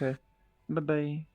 Okay. Bye bye.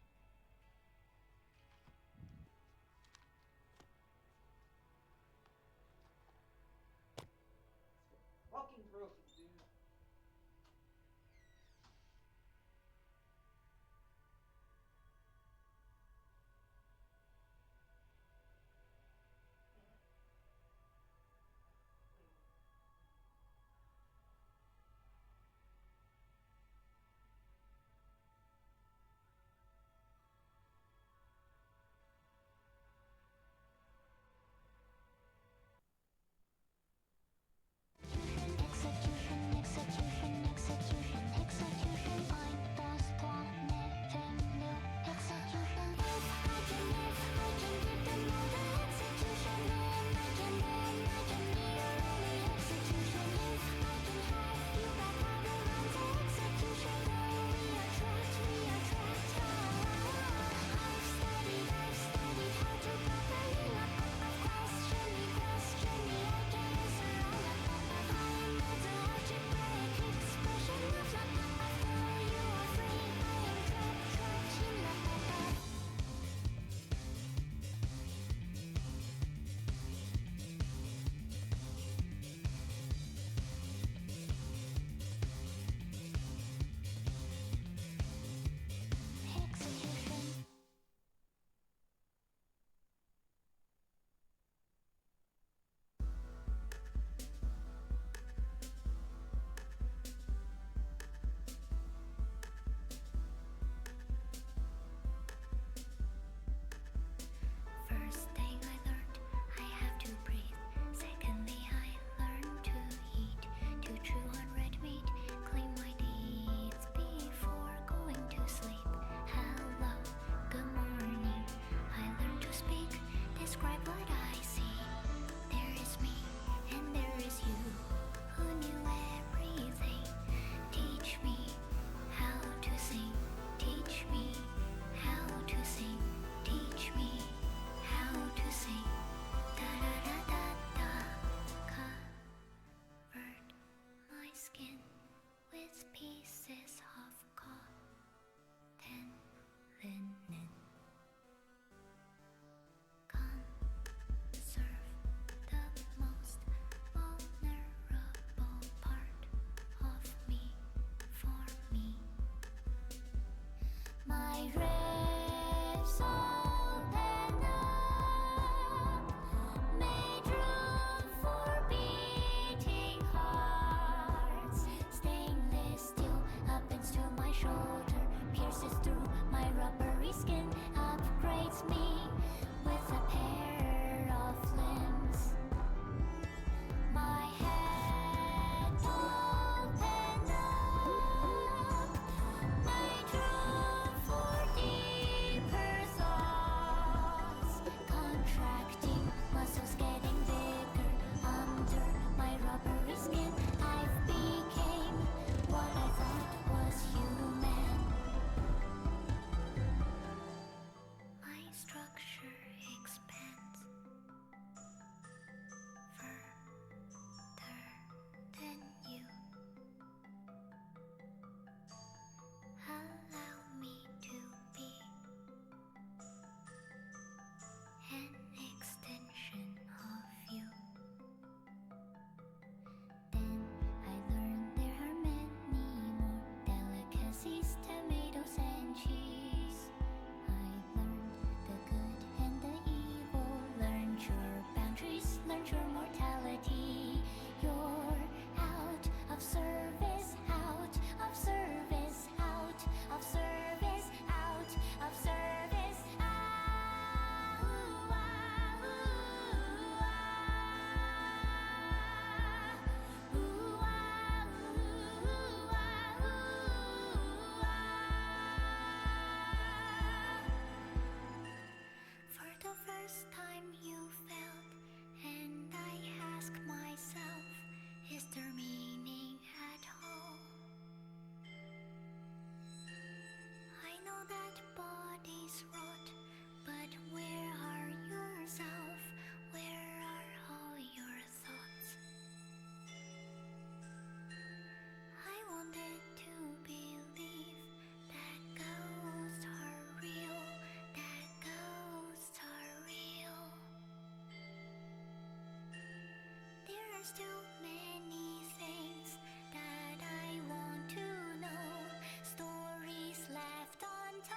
too many things that I want to know. Stories left untold.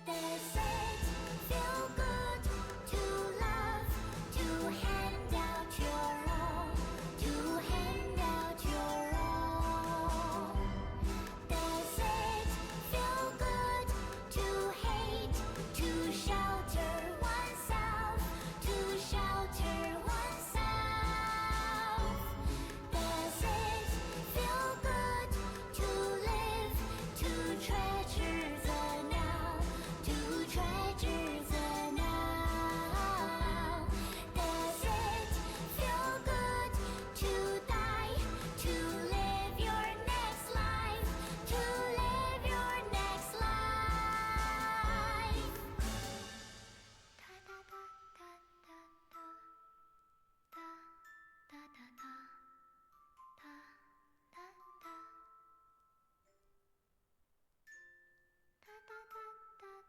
Does it feel good to love? To hand out your all. To hand out your all. Does it feel good to hate? To shelter oneself. To shelter oneself. Does it feel good to live? To treasure the now. To treasure the now. Does it feel good to die? To live your next life. To live your next life. Da da da da da da. Da da da da. Da da da. Da da da da da da.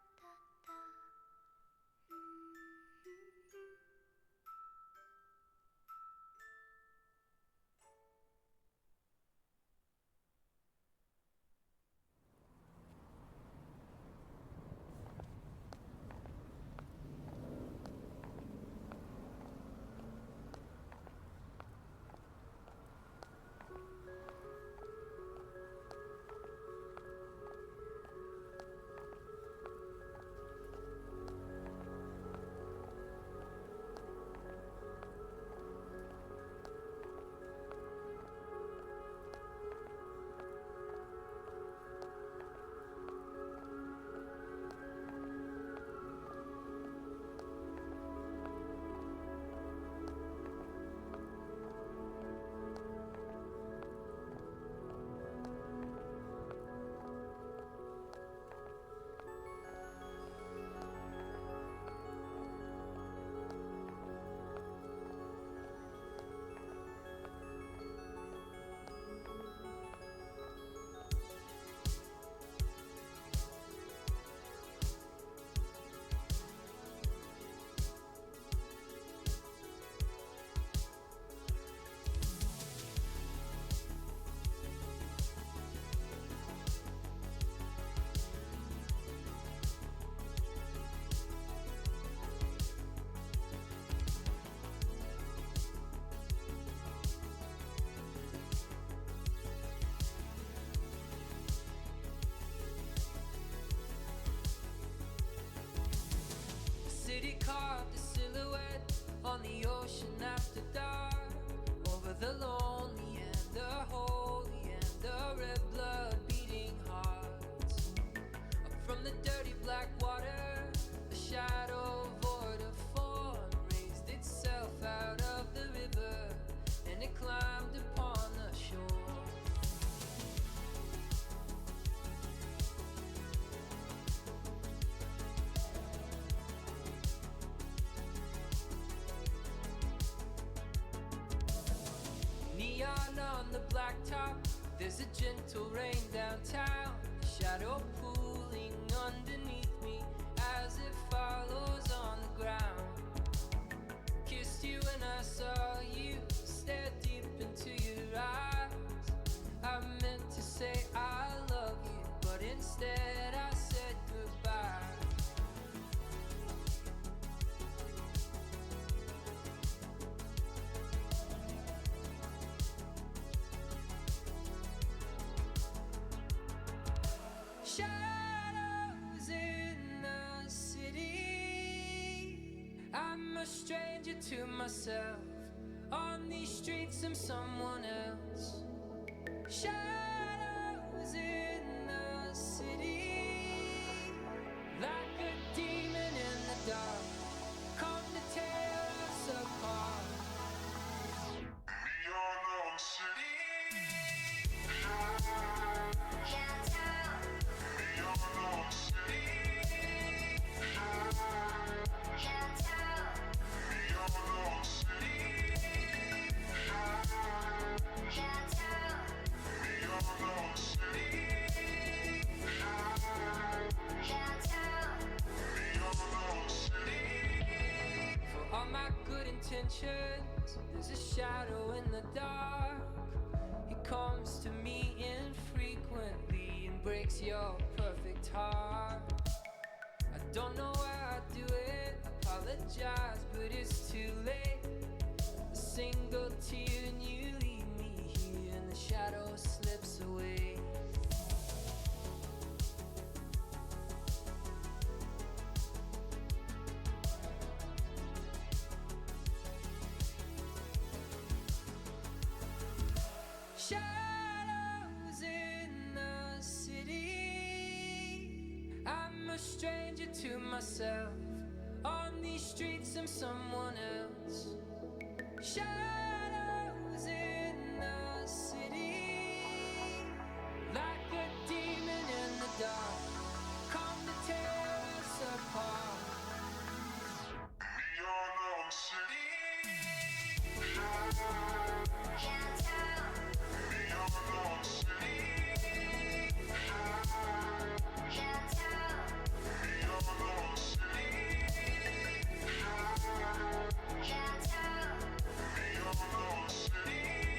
City carved a silhouette on the ocean after dark. Over the lonely and the holy and the red blood beating hearts. Up from the dirty black water, a shadow void of form raised itself out of the river, and it climbed upon the shore. Neon on the blacktop, there's a gentle rain downtown, a shadow pooling underneath me as it follows on the ground. Kissed you when I saw you, stared deep into your eyes. I meant to say I love you, but instead I said goodbye. Shadows in the city. I'm a stranger to myself. On these streets I'm someone else. Shadows in the city. Like a demon in the dark, come to tear us apart. Neon City. Neon City. Neon City. Neon City. dimensions. There's a shadow in the dark. It comes to me infrequently and breaks your perfect heart. I don't know why I do it. Apologize, but it's too late. A single tear and you leave me here, and the shadow slips away. Shadows in the city. I'm a stranger to myself. On these streets I'm someone else. Shadows in the city. Like a demon in the dark. Come to tear us apart. Neon on city. Neon on city. Neon on city. Neon on city.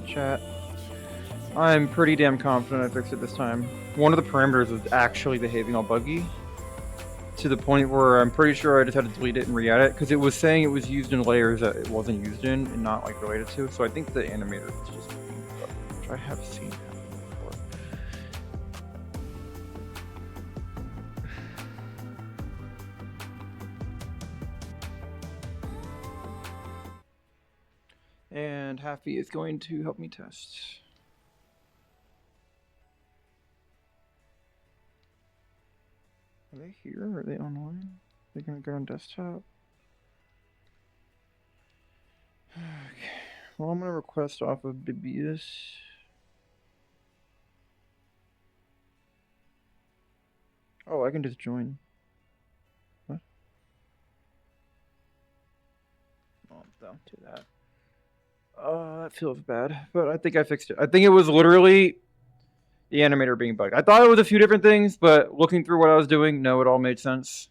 chat. I'm pretty damn confident I fixed it this time. One of the parameters was actually behaving all buggy, to the point where I'm pretty sure I just had to delete it and re-add it, because it was saying it was used in layers that it wasn't used in and not like related to. So I think the animator was just being buggy, which I have seen happen before. And Happy is going to help me test. Are they here? Are they online? They're gonna go on desktop. Okay. Well, I'm gonna request off of Bibius. Oh, I can just join. What? Oh, don't do that. That feels bad, but I think I fixed it. I think it was literally the animator being bugged. I thought it was a few different things, but looking through what I was doing, no, it all made sense.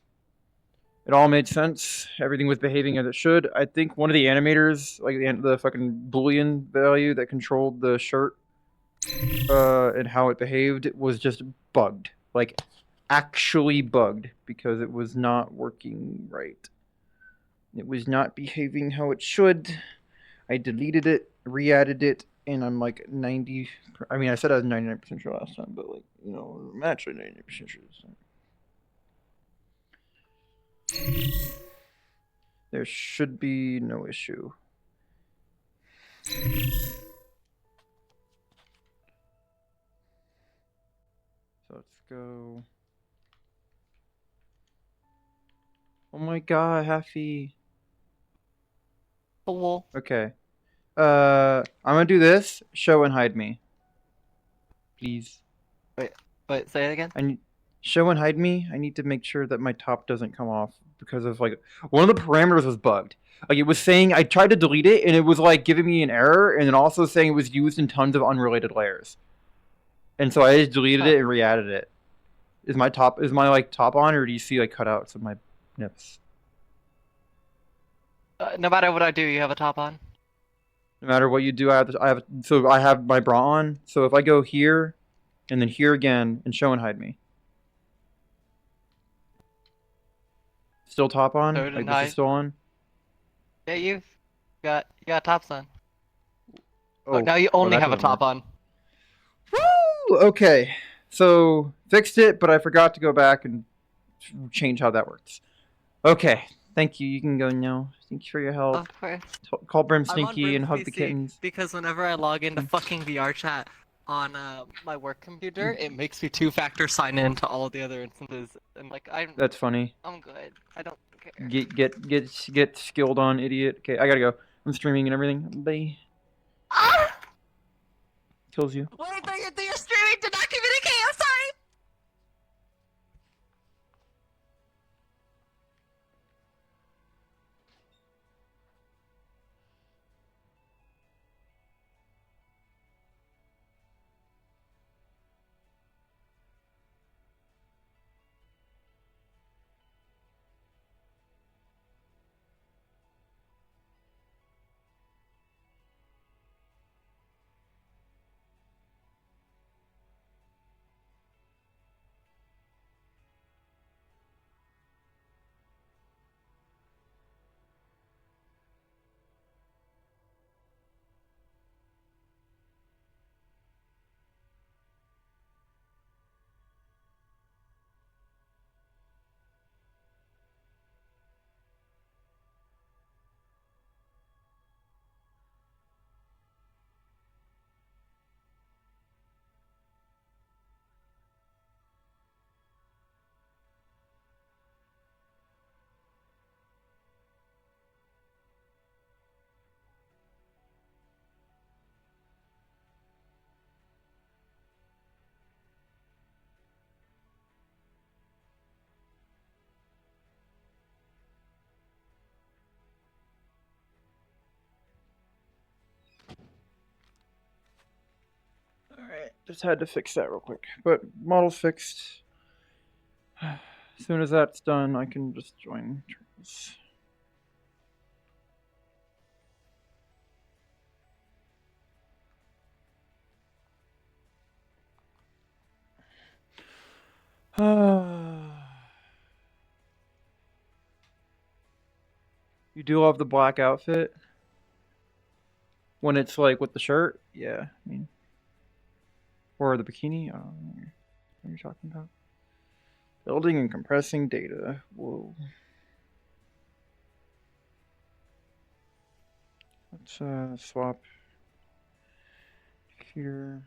It all made sense. Everything was behaving as it should. I think one of the animators, like the fucking Boolean value that controlled the shirt and how it behaved, was just bugged. Like, actually bugged, because it was not working right. It was not behaving how it should. I deleted it, re-added it, and I'm like 90... I mean, I said I was 99% sure last time, but, like, you know, I'm actually 99% sure this time. There should be no issue. So let's go. Oh my god, Happy. Hello. Okay. I'm gonna do this. Show and hide me. Please. Wait, say it again? I need show and hide me. I need to make sure that my top doesn't come off because of like one of the parameters was bugged. Like it was saying I tried to delete it and it was like giving me an error and then also saying it was used in tons of unrelated layers. And so I just deleted it and re-added it. Is my like top on, or do you see like cutouts of my nips? No matter what I do, you have a top on. No matter what you do, I have my bra on. So if I go here, and then here again, and show and hide me, still top on. Third Like and this hide. is still on. Yeah, you got tops on. Oh, now you only that have a doesn't top work. on. Woo! Okay, so fixed it, but I forgot to go back and change how that works. Okay, thank you. You can go now. Thank you for your help. Of course. Call Brim I'm on Stinky and Brim's hug the PC kittens. because whenever I log into fucking VRChat on my work computer, it makes me two-factor sign in to all of the other instances, and like That's funny. I'm good. I don't care. Get skilled on, idiot. Okay, I gotta go. I'm streaming and everything. Bye. Ah! Kills you. Wait, you're streaming to not communicate. I'm sorry. Alright, just had to fix that real quick. But model's fixed. As soon as that's done, I can just join turtles. You do love the black outfit when it's like with the shirt, yeah. I mean, or the bikini. I don't know what you're talking about. Building and compressing data. Whoa. Let's swap here.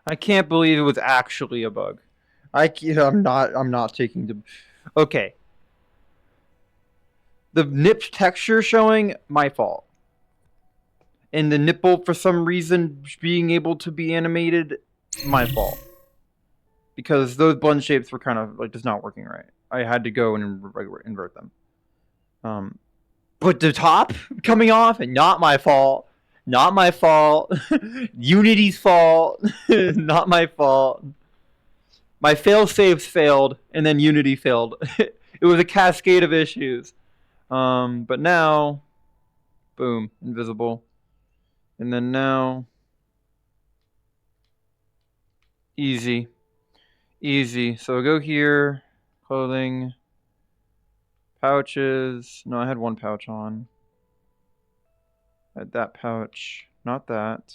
I can't believe it was actually a bug. I'm not taking the. Okay. The nip texture showing, my fault. And the nipple for some reason being able to be animated, my fault. Because those blend shapes were kind of like just not working right. I had to go and invert them. But the top coming off, and not my fault. Not my fault. Unity's fault. Not my fault. My fail safes failed, and then Unity failed. It was a cascade of issues. But now, boom, invisible. And then now, easy. Easy. So go here, clothing, pouches. No, I had one pouch on. I had that pouch, not that.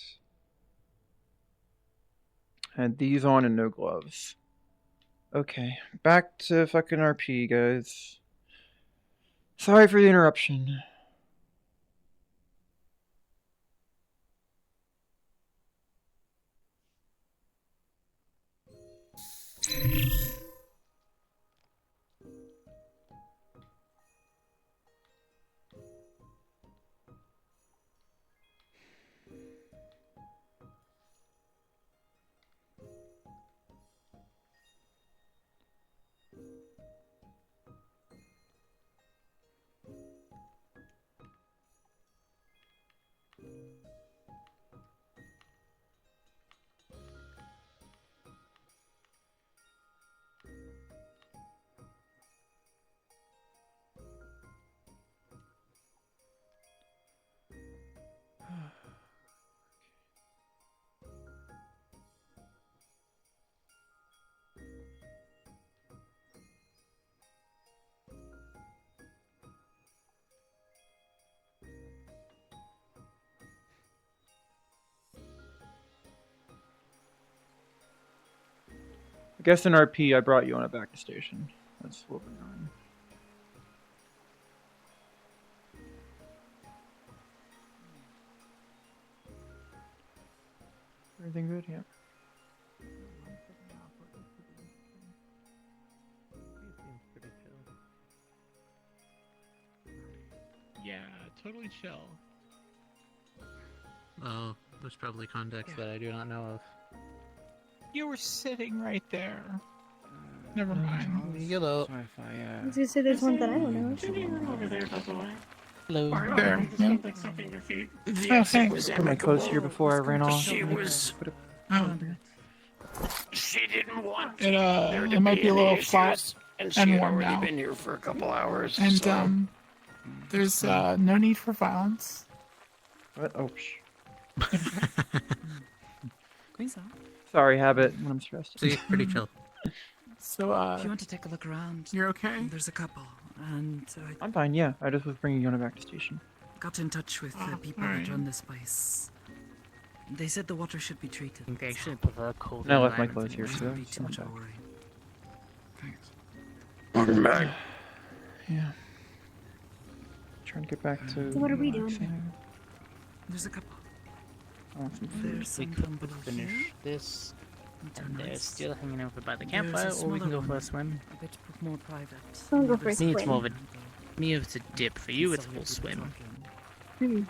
I had these on and no gloves. Okay, back to fucking RP, guys. Sorry for the interruption. I guess in RP I brought you on a back to station. That's what we're doing. Everything good? Yeah. Yeah, totally chill. Oh, there's probably context that I do not know of. You were sitting right there. Never mind. Hello. I was gonna say there's one that I don't know. Over there, by the way. Hello. Right there. Yeah. Something your feet. Oh, thanks. Put my clothes here before I ran off. She was. Put it Oh, She didn't want it might be a little flat and she and had warm already now. been here for a couple hours. And so. there's no need for violence. What? Oh, Sorry, habit when I'm stressed. See, pretty chill. So If you want to take a look around, you're okay? there's a couple, and I'm fine, yeah. I just was bringing you on a back to station. I got in touch with the people alright. that run this place. They said the water should be treated. They actually prefer cold. And I left my environments. clothes here, It so shouldn't be too much of a back. worry. Thanks. Welcome back. Yeah. Trying to get back to. So what are we doing? relaxing. There's a couple. I want some food. There's We some could from below finish here. this, Not and they're nice. still hanging out by the There's a campfire, or we can go smaller for a one. swim. A bit more private. I'll go Never for a seen Me, it's swim. more of a me. It's a dip. For you, it's a so full we'll be swim. talking.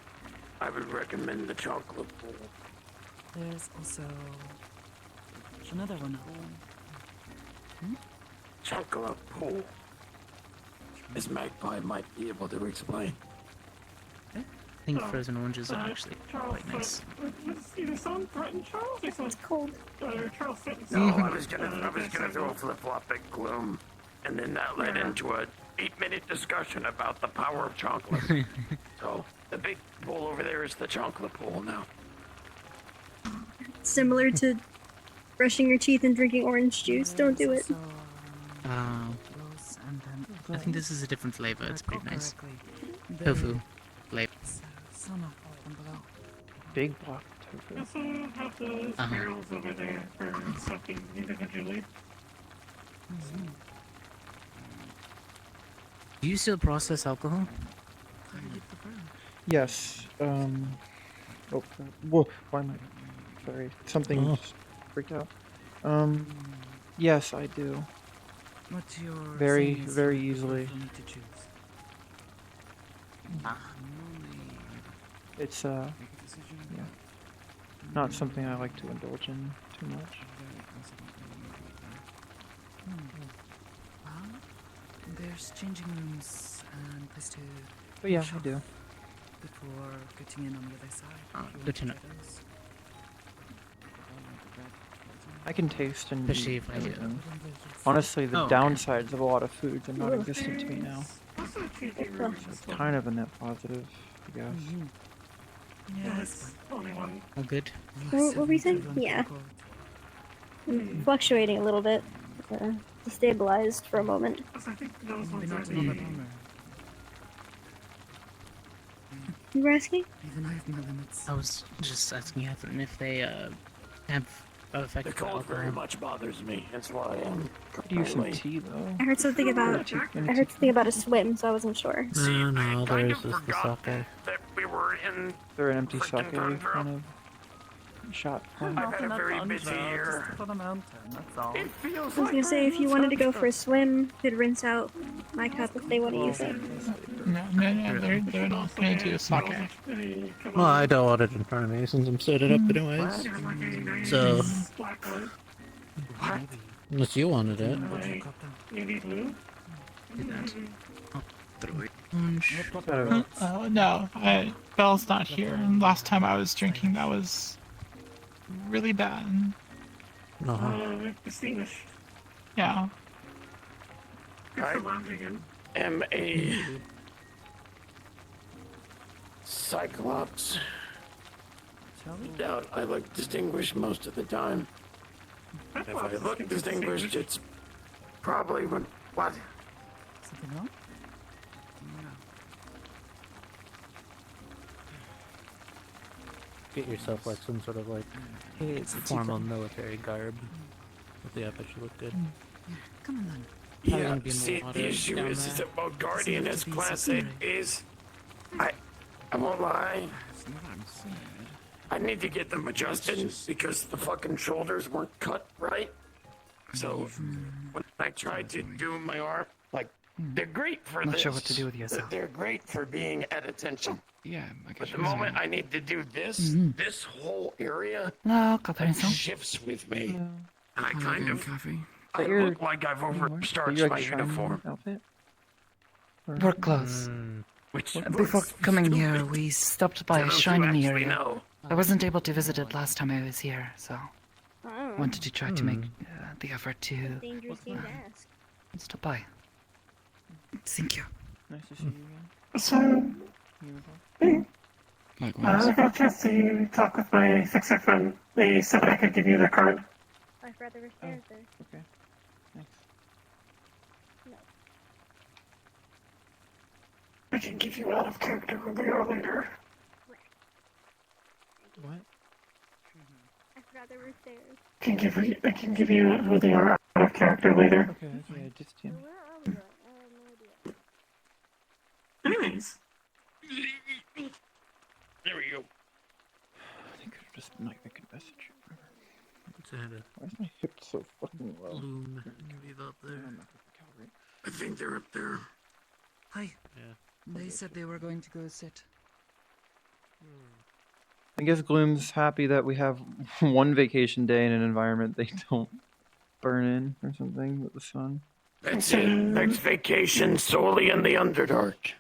I would recommend the chocolate pool. There's also another one. Chocolate pool. Miss Magpie might be able to explain. think frozen oranges are actually quite nice. It's cold. No, I was gonna throw a flip-flop at Gloom, and then that led into a 8-minute discussion about the power of chocolate. So the big bowl over there is the chocolate bowl now. Similar to brushing your teeth and drinking orange juice. Don't do it. Rose and then I think this is a different flavor. It's pretty nice. correctly. Tofu flavor. Some from below. Big block of tofu. Do you still process alcohol? Yes. Oh, crap. Whoa. Why am I? Sorry. Something just freaked out. Yes, I do. What's your Very, saying is very you easily. need to choose. It's yeah, not something I like to indulge in too much. Well, there's changing rooms and place to But yeah, wash I off do. before getting in on the other side. if you good to want know. try those. I can taste and Especially eat if I everything. Honestly, the Oh, okay. downsides of a lot of foods are not existent to me now. It's kind of a net positive, I guess. Yeah, that's fine. All good. What were you saying? Everyone Yeah. can go. Fluctuating a little bit. Destabilized for a moment. Maybe not another bomber. You were asking? Even I have my limits. I was just asking Katherine if they have effect The for cold very alcohol. much bothers me. That's why I'm Could use some currently tea though. I heard something about a swim, so I wasn't sure. See, No, I there kind is of just the forgot sake. that we were in. They're an empty Freaking sake tundra. kind of shot. I've had a very busy year. For the mountain, that's all. It feels I was like gonna say, we're if you in wanted to go tundra. for a swim, could rinse out my cup if they want to use it. No, they're not gonna do sake. Well, I don't want it in front of me since I'm set it up anyways. So, unless you wanted it. No, Belle's not here, and last time I was drinking, that was really bad. Uh-huh. Yeah. I am a Cyclops. Doubt I look distinguished most of the time. If I look distinguished, it's probably when what? Something wrong? Get yourself like some sort of like formal military garb. But yeah, I bet you look good. Come on then. Probably Yeah, gonna be more see, water the issue down is there. about Guardian as to be class so it is. I won't lie. I need to get them adjusted because the fucking shoulders weren't cut right. So when I tried to do my arm, like they're great for Not this. sure what to do with yourself. They're great for being at attention. Yeah, I But the moment I need to do this, this whole area No, Katherine. shifts with me, and I kind of I But you're- look like I've Are overstarched you my like shining uniform. outfit? Or- We're close. Which Before coming here, we stopped by a shining area. Know. I wasn't able to visit it last time I was here, so Oh, wanted to try to make the effort to dangerous game to ask. stop by. Thank you. Nice to see you again. You as well? I got a chance to talk with my fixer friend. They said I could give you the card. I'd rather stairs there. Okay. Thanks. I can give you out of character when they are later. What? I'd rather we're stairs. I can give you who they are out of character later. Okay, yeah, just yeah. Where are we going? I have no idea. Anyways, There we go. I think I just might make a message. It's ahead of Why is my hip so fucking low? Bloom. Leave up there. I'm not with the cavalry. I think they're up there. Hi. Yeah. They said they were going to go sit. I guess Gloom's happy that we have one vacation day in an environment they don't burn in or something with the sun. That's it. Next vacation solely in the Underdark.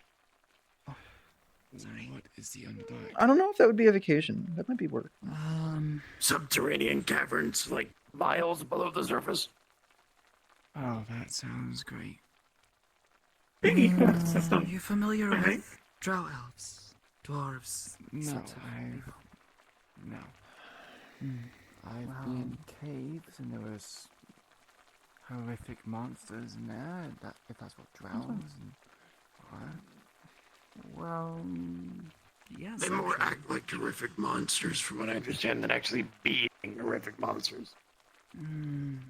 Sorry. What is is the Underdark? I don't know if that would be a vacation. That might be work. Subterranean caverns, like miles below the surface. Oh, that sounds great. Are you familiar with drow elves, dwarves, No, sorts of people? No. I've been in caves and there was horrific monsters in there, if that's what drows and what? Well, yes. They more actually. act like horrific monsters, from what I understand, than actually being horrific monsters.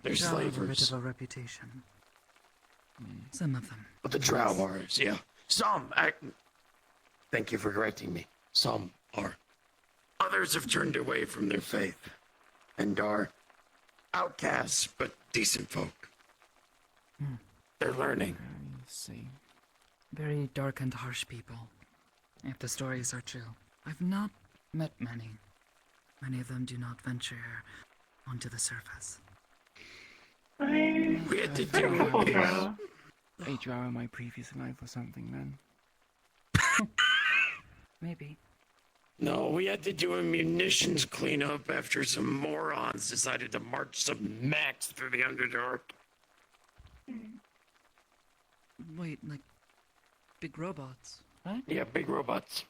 They're Drow have a bit slavers. of a reputation. Some of them. But the drow are, yeah. Some act. Thank you for correcting me. Some are. Others have turned away from their faith and are outcasts, but decent folk. They're learning. I see. Very dark and harsh people, if the stories are true. I've not met many. Many of them do not venture onto the surface. We had to do A drow in my previous life or something then. Maybe. No, we had to do a munitions cleanup after some morons decided to march some mechs through the Underdark. Wait, like big robots, right? Yeah, big robots.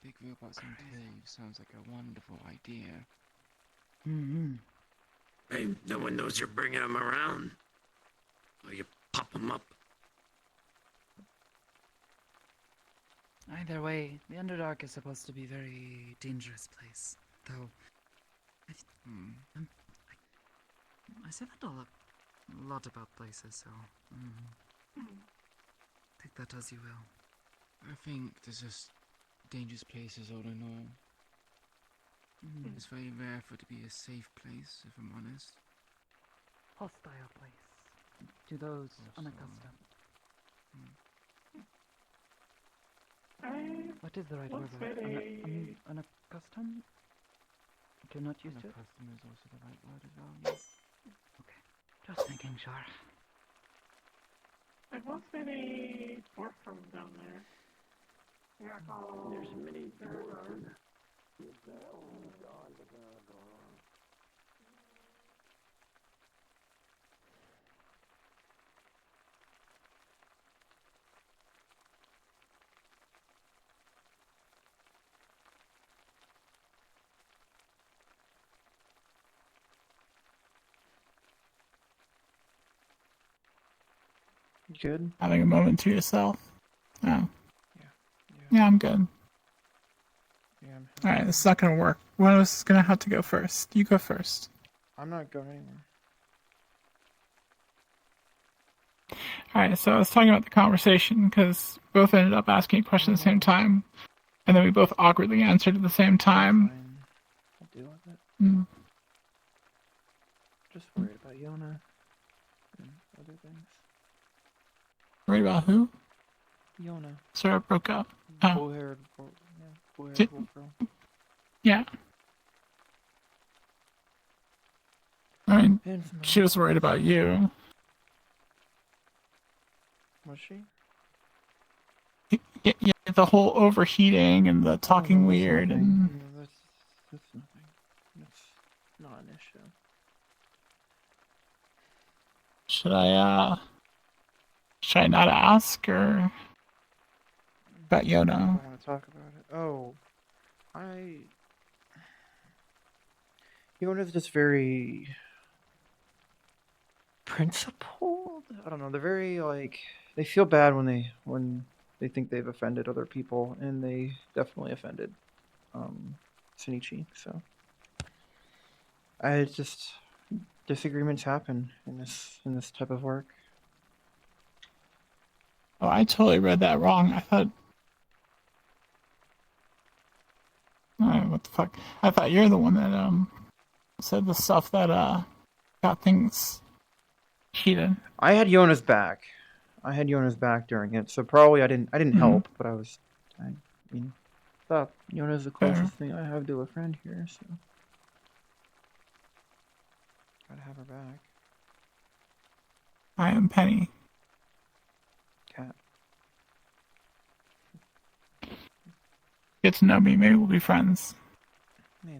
Big robots in caves sounds like a wonderful idea. Hey, no one knows you're bringing them around. Or you pop them up. Either way, the Underdark is supposed to be a very dangerous place. Though, I said that a lot about places, so take that as you will. I think there's just dangerous places all in all. It's very rare for it to be a safe place, if I'm honest. Hostile place to those unaccustomed. What is the right word for it? Unaccustomed? You're not used to it? Unaccustomed is also the right word as well. Okay, just making sure. There's must be a fork from down there. There's many. You good? Having a moment to yourself. Oh. Yeah, I'm good. Yeah, Alright, this is not gonna work. One of us is gonna have to go first. You go first. I'm not going anywhere. Alright, so I was talking about the conversation because both ended up asking a question at the same time, and then we both awkwardly answered at the same time. Fine. I'll deal with it. Mm. Just worried about Yona and other things. Worried about who? Yona. Sarah broke up. Oh, Bull-haired, bull-haired Did- wolf girl. yeah. I mean, And some she was worried about you. Was she? Yeah, the whole overheating and the talking weird and No, that's nothing. That's not an issue. should I not ask or about I Yona? don't want to talk about it. Oh, Yona's just very principled. I don't know. They're very like they feel bad when they think they've offended other people, and they definitely offended Shinichi. So I just disagreements happen in this type of work. Oh, I totally read that wrong. I thought. What the fuck? I thought you're the one that said the stuff that got things heated. I had Yona's back. During it, so probably I didn't help, but I thought Yona's the closest thing I have to a friend here, so gotta have her back. I am Penny. Cat. get to know me. Maybe we'll be friends. Maybe.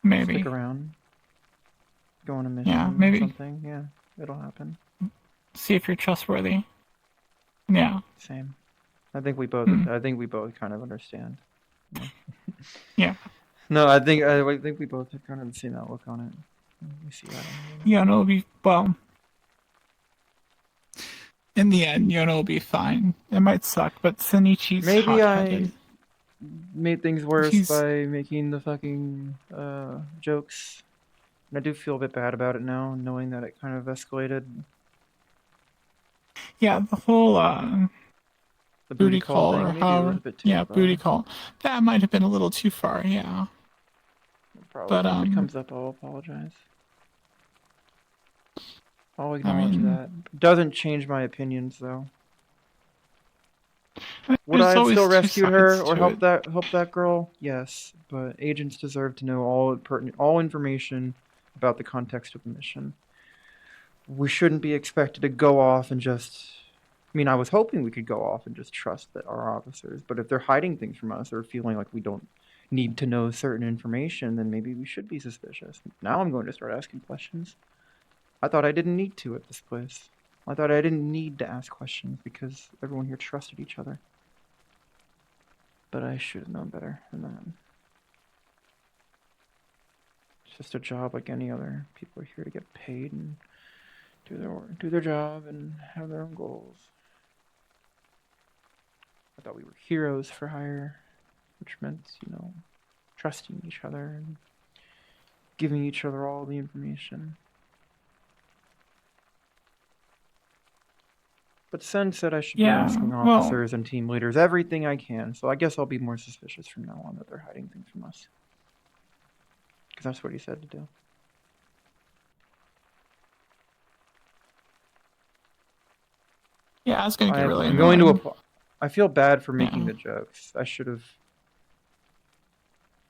Maybe. Stick around. Go on a mission Yeah, or maybe. something. Yeah, it'll happen. See if you're trustworthy. Yeah. Same. I think we both. I think we both kind of understand. Yeah. Yeah. No, I think we both have kind of seen that look on it. We see that. Yona will be, well, in the end, Yona will be fine. It might suck, but Senichi's Maybe hot-headed. I made things worse He's- by making the fucking jokes. And I do feel a bit bad about it now, knowing that it kind of escalated. Yeah, the whole The booty call thing, or maybe it was however. a bit too Yeah, far. booty call. That might have been a little too far, yeah. Probably. But, If it comes up, I'll apologize. I'll I acknowledge mean- that. Doesn't change my opinions, though. Would There's I have always still two rescued her sides or to help it. that girl? Yes, but agents deserve to know all information about the context of the mission. We shouldn't be expected to go off and just. I mean, I was hoping we could go off and just trust that our officers, but if they're hiding things from us or feeling like we don't need to know certain information, then maybe we should be suspicious. Now I'm going to start asking questions. I thought I didn't need to at this place. I thought I didn't need to ask questions because everyone here trusted each other. But I should have known better than that. It's just a job like any other. People are here to get paid and do their job and have their own goals. I thought we were heroes for hire, which meant, trusting each other and giving each other all the information. But Sen said I should be Yeah, asking well- officers and team leaders everything I can, so I guess I'll be more suspicious from now on that they're hiding things from us. Because that's what he said to do. Yeah, it's gonna get really I'm going to annoying. I feel bad for making Yeah. the jokes. I should have.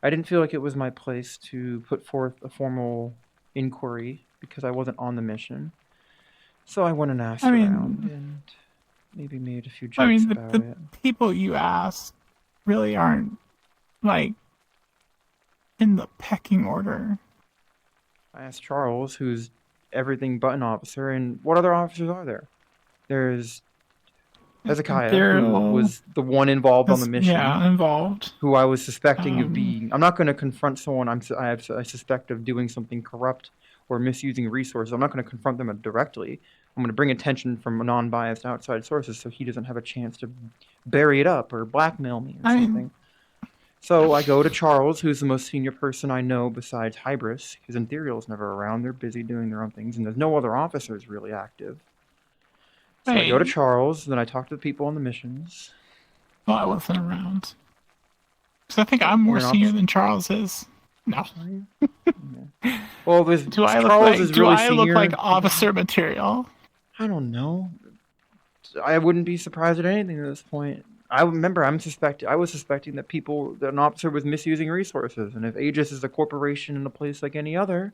I didn't feel like it was my place to put forth a formal inquiry because I wasn't on the mission. So I went and asked I mean- around and maybe made a few jokes I mean, about the it. people you ask really aren't, like, in the pecking order. I asked Charles, who's everything but an officer, and what other officers are there? There's Hezekiah, who Daryl- was the one involved on the mission. Yeah, involved. Who I was suspecting of being. I'm not going to confront someone I suspect of doing something corrupt or misusing resources. I'm not going to confront them directly. I'm going to bring attention from non-biased outside sources so he doesn't have a chance to bury it up or blackmail me or something. So I go to Charles, who's the most senior person I know besides Hybris, because Imperial's never around. They're busy doing their own things, and there's no other officers really active. So I go to Hey. Charles, then I talk to the people on the missions. Well, I wasn't around. Because I think I'm more You're an senior officer? than Charles is. No. Well, there's Do I look Charles like, is do really I senior. look like officer material? I don't know. I wouldn't be surprised at anything at this point. I remember I was suspecting that an officer was misusing resources, and if Aegis is a corporation in a place like any other,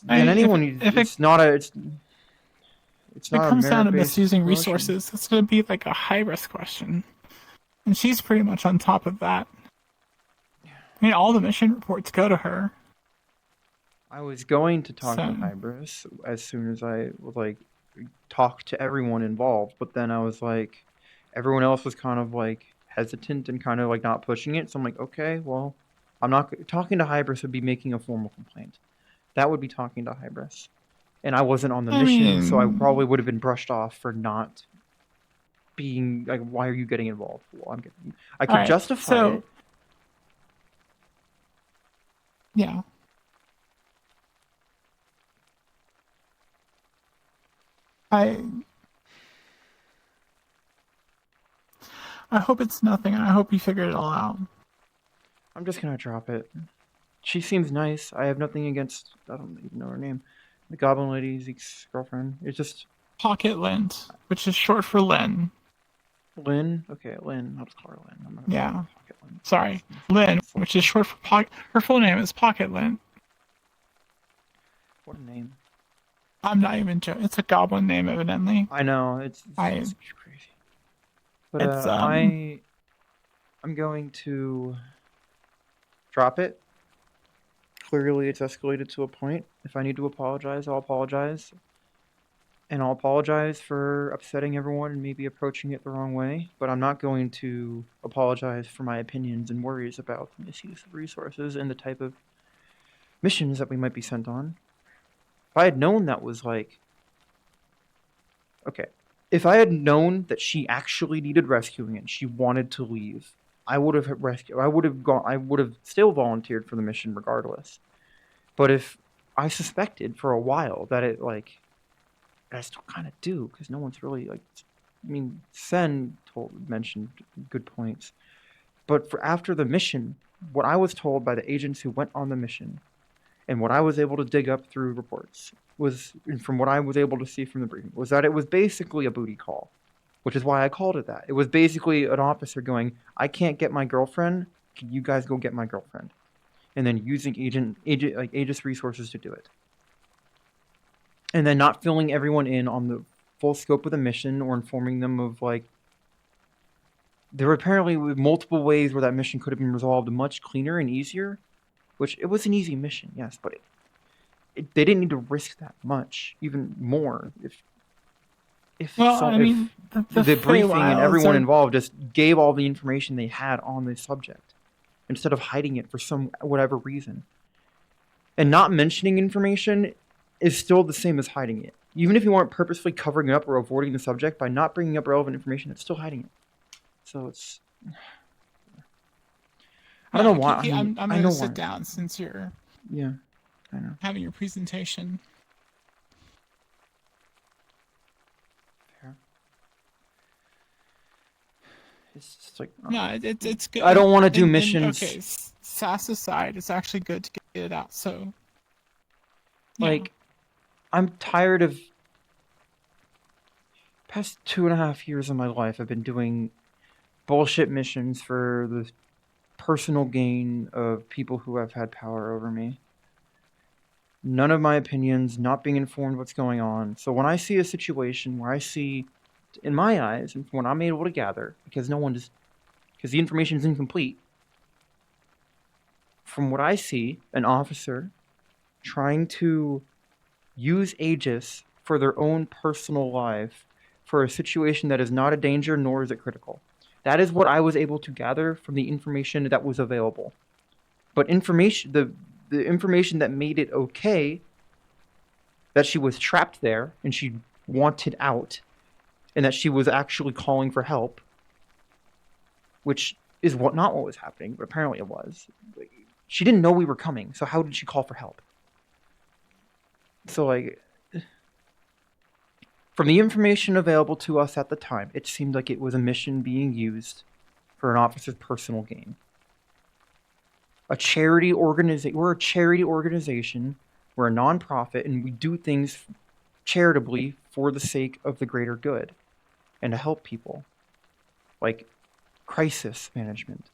then anyone, it's not a If it comes down to merit-based misusing promotion. resources, it's going to be like a high-risk question. And she's pretty much on top of that. I mean, all the mission reports go to her. I was going to talk to So- Hybris as soon as I talk to everyone involved, but then I was like, everyone else was kind of hesitant and kind of not pushing it. So I'm like, okay, well, I'm not talking to Hybris would be making a formal complaint. That would be talking to Hybris, and I wasn't on the mission, so I probably would have been brushed off for not being why are you getting involved? Well, I could Alright, justify so- it. Yeah. I hope it's nothing, and I hope you figure it all out. I'm just gonna drop it. She seems nice. I have nothing against. I don't even know her name. The Goblin Lady, Zeke's girlfriend. It's just Pocket Lint, which is short for Lynn. Lynn. Okay, Lynn. I'll just call her Lynn. I'm not Yeah. Sorry. Lynn, which is short for Pocket. Her full name is Pocket Lint. What a name. I'm not even joking. It's a goblin name, evidently. I know. It's crazy. But It's, I'm going to drop it. Clearly, it's escalated to a point. If I need to apologize, I'll apologize. And I'll apologize for upsetting everyone and maybe approaching it the wrong way. But I'm not going to apologize for my opinions and worries about the misuse of resources and the type of missions that we might be sent on. If I had known that was like... Okay. If I had known that she actually needed rescuing and she wanted to leave, I would have rescued. I would have still volunteered for the mission regardless. But if I suspected for a while that it like, I still kind of do because no one's really like. I mean, Sen mentioned good points, but for after the mission, what I was told by the agents who went on the mission, and what I was able to dig up through reports was, and from what I was able to see from the briefing, was that it was basically a booty call. Which is why I called it that. It was basically an officer going, I can't get my girlfriend, can you guys go get my girlfriend? And then using like Aegis resources to do it. And then not filling everyone in on the full scope of the mission or informing them of like... There were apparently multiple ways where that mission could have been resolved much cleaner and easier. Which, it was an easy mission, yes, but they didn't need to risk that much, even more, if the briefing and everyone involved just gave all the information they had on this subject instead of hiding it for some whatever reason. And not mentioning information is still the same as hiding it. Even if you aren't purposefully covering up or avoiding the subject, by not bringing up relevant information, it's still hiding it. So it's... I don't know why. Kiki, I'm going to sit down since you're I know. having your presentation. It's just like... No, it's good. I don't want to do missions. Okay, sass aside, it's actually good to get it out, so... Like, I'm tired of... Past 2.5 years of my life, I've been doing bullshit missions for the personal gain of people who have had power over me. None of my opinions, not being informed what's going on. So when I see a situation where I see, in my eyes, and from what I'm able to gather, because because the information is incomplete, from what I see, an officer trying to use Aegis for their own personal life for a situation that is not a danger, nor is it critical. That is what I was able to gather from the information that was available. But the information that made it okay, that she was trapped there and she wanted out, and that she was actually calling for help, which is not what was happening, but apparently it was. She didn't know we were coming, so how did she call for help? So, like, from the information available to us at the time, it seemed like it was a mission being used for an officer's personal gain. We're a charity organization. We're a non-profit, and we do things charitably for the sake of the greater good and to help people, like crisis management.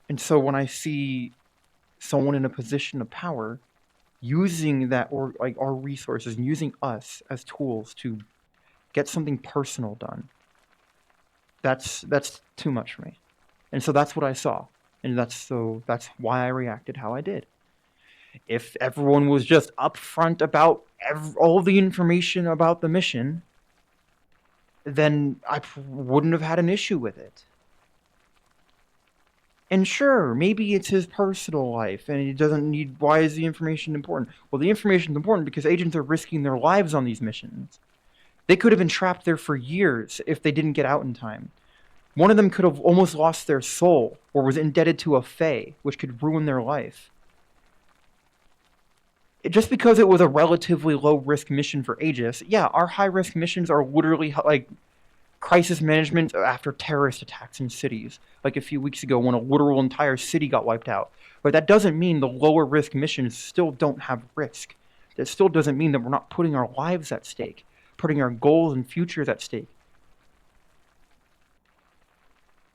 And so when I see someone in a position of power using that, or like our resources, and using us as tools to get something personal done, that's too much for me. And so that's what I saw. And that's why I reacted how I did. If everyone was just upfront about all the information about the mission, then I wouldn't have had an issue with it. And sure, maybe it's his personal life, and he doesn't need... Why is the information important? Well, the information is important because agents are risking their lives on these missions. They could have been trapped there for years if they didn't get out in time. One of them could have almost lost their soul, or was indebted to a fae, which could ruin their life. Just because it was a relatively low-risk mission for Aegis, yeah, our high-risk missions are literally like crisis management after terrorist attacks in cities, like a few weeks ago when a literal entire city got wiped out. But that doesn't mean the lower-risk missions still don't have risk. That still doesn't mean that we're not putting our lives at stake, putting our goals and futures at stake.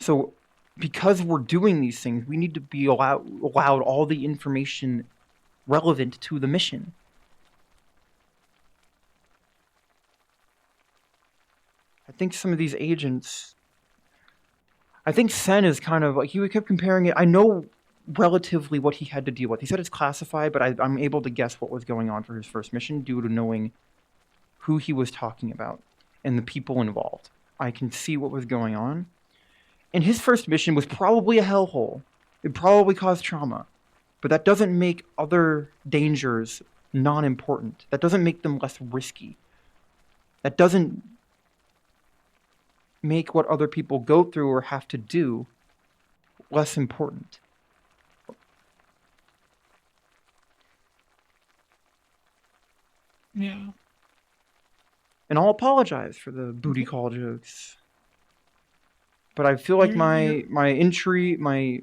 So, because we're doing these things, we need to be allowed all the information relevant to the mission. I think some of these agents... I think Sen is kind of like, he kept comparing it. I know relatively what he had to deal with. He said it's classified, but I'm able to guess what was going on for his first mission due to knowing who he was talking about and the people involved. I can see what was going on. And his first mission was probably a hellhole. It probably caused trauma. But that doesn't make other dangers non-important. That doesn't make them less risky. That doesn't make what other people go through or have to do less important. Yeah. And I'll apologize for the booty call jokes. But I feel like my entry, my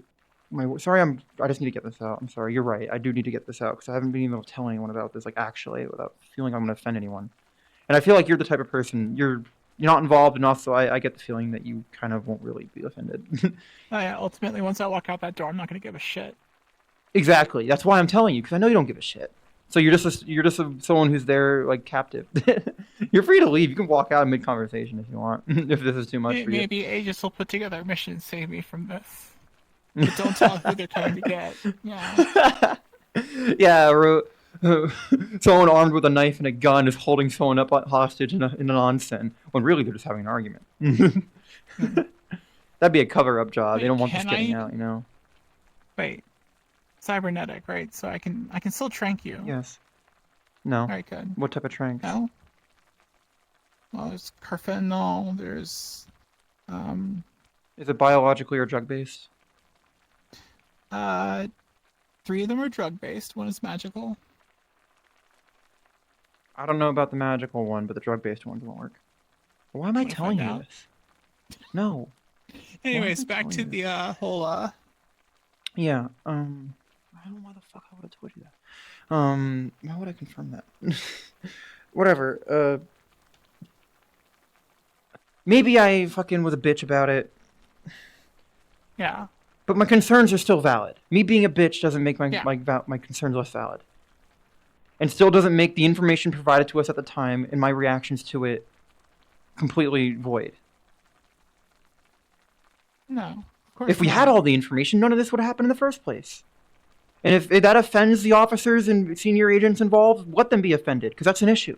sorry, I just need to get this out. I'm sorry, you're right. I do need to get this out because I haven't been able to tell anyone about this, like actually, without feeling I'm going to offend anyone. And I feel like you're the type of person, you're not involved enough, so I get the feeling that you kind of won't really be offended. Oh yeah, ultimately, once I walk out that door, I'm not going to give a shit. Exactly. That's why I'm telling you, because I know you don't give a shit. So you're just someone who's there, like, captive. You're free to leave. You can walk out mid-conversation if you want, if this is too much for you. Maybe Aegis will put together a mission to save me from this. But don't tell who they're coming to get. Yeah. Yeah, someone armed with a knife and a gun is holding someone up hostage in an onsen, when really they're just having an argument. That'd be a cover-up job. Wait, they don't want this getting out, you know? Wait. Cybernetic, right? So I can still trank you. Yes. No. Alright, good. What type of tranks? No? Well, there's carfentanil, there's... Is it biologically or drug-based? 3 of them are drug-based, 1 is magical. I don't know about the magical one, but the drug-based ones won't work. Why am I telling you this? No. Anyways, back to the whole Yeah, I don't know why the fuck I would have told you that. Why would I confirm that? Whatever, maybe I fucking was a bitch about it. Yeah. But my concerns are still valid. Me being a bitch doesn't make my concerns less valid. And still doesn't make the information provided to us at the time and my reactions to it completely void. No, of course If we not. had all the information, none of this would have happened in the first place. And if that offends the officers and senior agents involved, let them be offended, because that's an issue.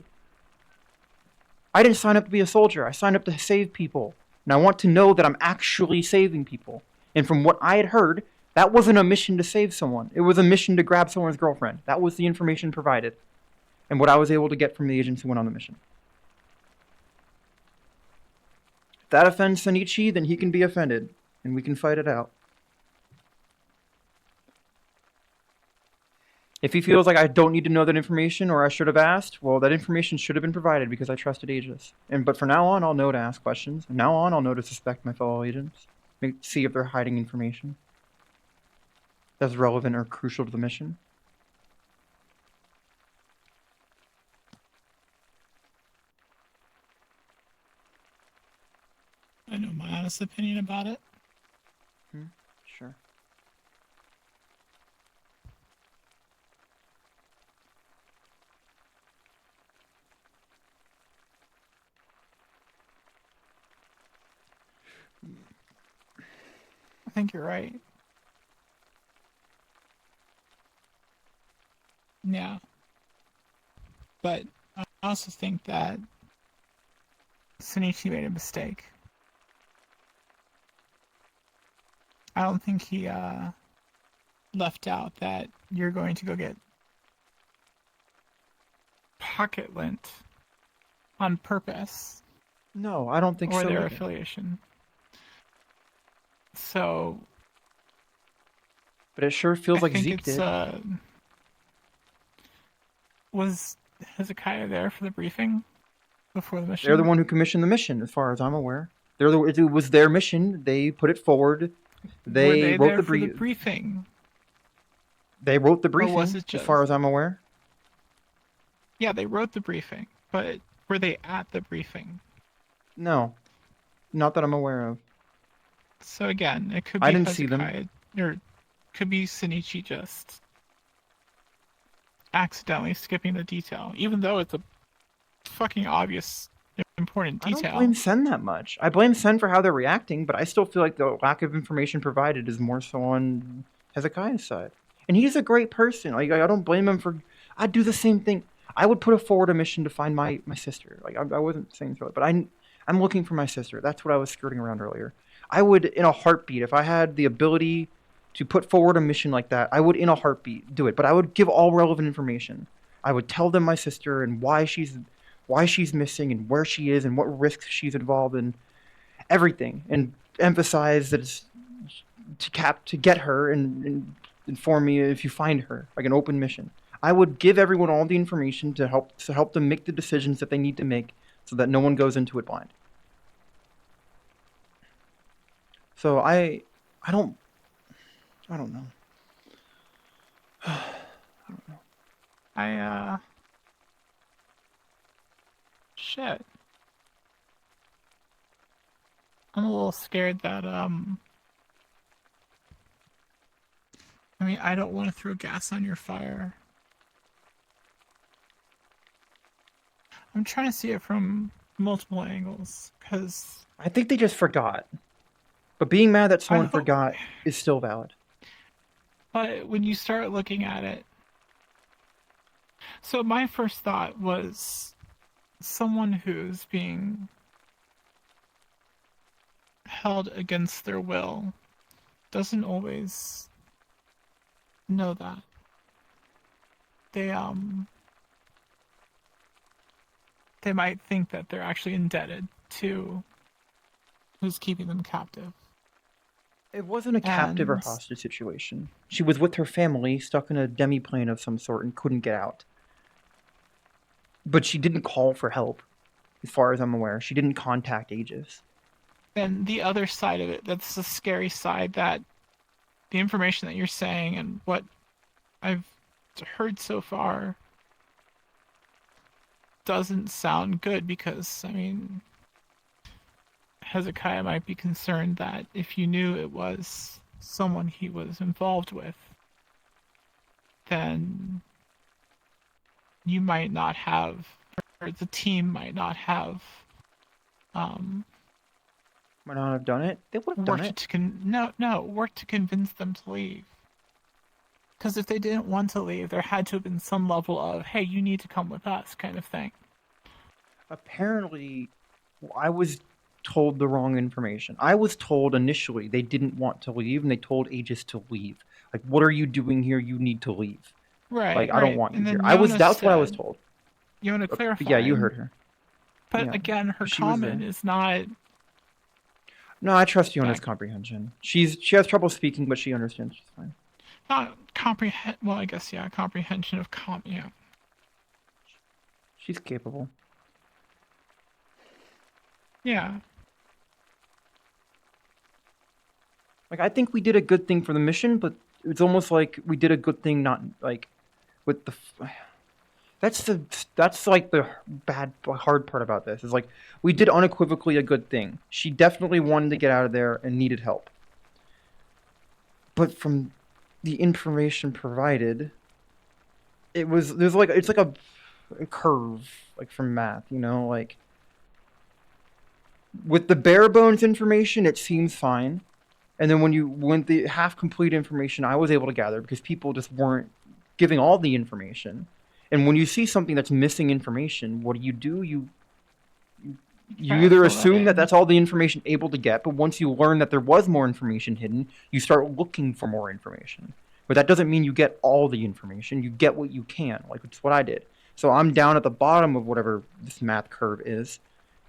I didn't sign up to be a soldier. I signed up to save people. And I want to know that I'm actually saving people. And from what I had heard, that wasn't a mission to save someone. It was a mission to grab someone's girlfriend. That was the information provided. And what I was able to get from the agents who went on the mission. If that offends Sonichi, then he can be offended. And we can fight it out. If he feels like I don't need to know that information or I should have asked, well, that information should have been provided because I trusted Aegis. But from now on, I'll know to ask questions. From now on, I'll know to suspect my fellow agents. See if they're hiding information that's relevant or crucial to the mission. I know my honest opinion about it. Sure. I think you're right. Yeah. But I also think that Sonichi made a mistake. I don't think he left out that you're going to go get pocket lint on purpose. No, I don't think so. Or their either. affiliation. So. But it sure feels like Zeke did. Was Hezekiah there for the briefing before the mission? They're the one who commissioned the mission, as far as I'm aware. It was their mission. They put it forward. They wrote the briefing. They wrote the briefing, was it just... as far as I'm aware. Yeah, they wrote the briefing, but were they at the briefing? No, not that I'm aware of. So again, it could be I didn't see them. Or it could be Sonichi just accidentally skipping the detail, even though it's a fucking obvious important I don't detail. blame Sen that much. I blame Sen for how they're reacting, but I still feel like the lack of information provided is more so on Hezekiah's side. And he's a great person. Like I don't blame him for. I'd do the same thing. I would put forward a mission to find my sister. Like I wasn't saying so, but I'm looking for my sister. That's what I was skirting around earlier. I would, in a heartbeat, if I had the ability to put forward a mission like that, I would, in a heartbeat, do it. But I would give all relevant information. I would tell them my sister and why she's missing and where she is and what risks she's involved in, everything, and emphasize that it's to get her and inform me if you find her, like an open mission. I would give everyone all the information to help them make the decisions that they need to make, so that no one goes into it blind. So I don't know. Shit. I'm a little scared that, I mean, I don't want to throw gas on your fire. I'm trying to see it from multiple angles, because... I think they just forgot. But being mad that someone forgot is still valid. But when you start looking at it... So my first thought was someone who's being held against their will doesn't always know that. They might think that they're actually indebted to who's keeping them captive. It wasn't a captive or hostage situation. She was with her family, stuck in a demi-plane of some sort, and couldn't get out. But she didn't call for help, as far as I'm aware. She didn't contact Aegis. And the other side of it, that's the scary side, that the information that you're saying and what I've heard so far doesn't sound good, because, I mean, Hezekiah might be concerned that if you knew it was someone he was involved with, then you might not have, or the team might not have, might not have done it? They would have done it. Work to convince them to leave. Because if they didn't want to leave, there had to have been some level of, hey, you need to come with us, kind of thing. Apparently, I was told the wrong information. I was told initially they didn't want to leave, and they told Aegis to leave. Like, what are you doing here? You need to leave. Right. Like, I don't want you here. Yona That's what I was told. Yona clarified. Yeah, you heard her. But again, her comment is not... No, I trust Yona's comprehension. She has trouble speaking, but she understands just fine. Not comprehend. Well, I guess comprehension of yeah. She's capable. Yeah. Like, I think we did a good thing for the mission, but it's almost like we did a good thing, not like with the. That's like the hard part about this is like we did unequivocally a good thing. She definitely wanted to get out of there and needed help. But from the information provided, it's like a curve, like from math, you know, like with the bare bones information, it seems fine. And then when the half complete information I was able to gather, because people just weren't giving all the information. And when you see something that's missing information, what do? You either assume that that's all the information able to get, but once you learn that there was more information hidden, you start looking for more information. But that doesn't mean you get all the information. You get what you can, like it's what I did. So I'm down at the bottom of whatever this math curve is,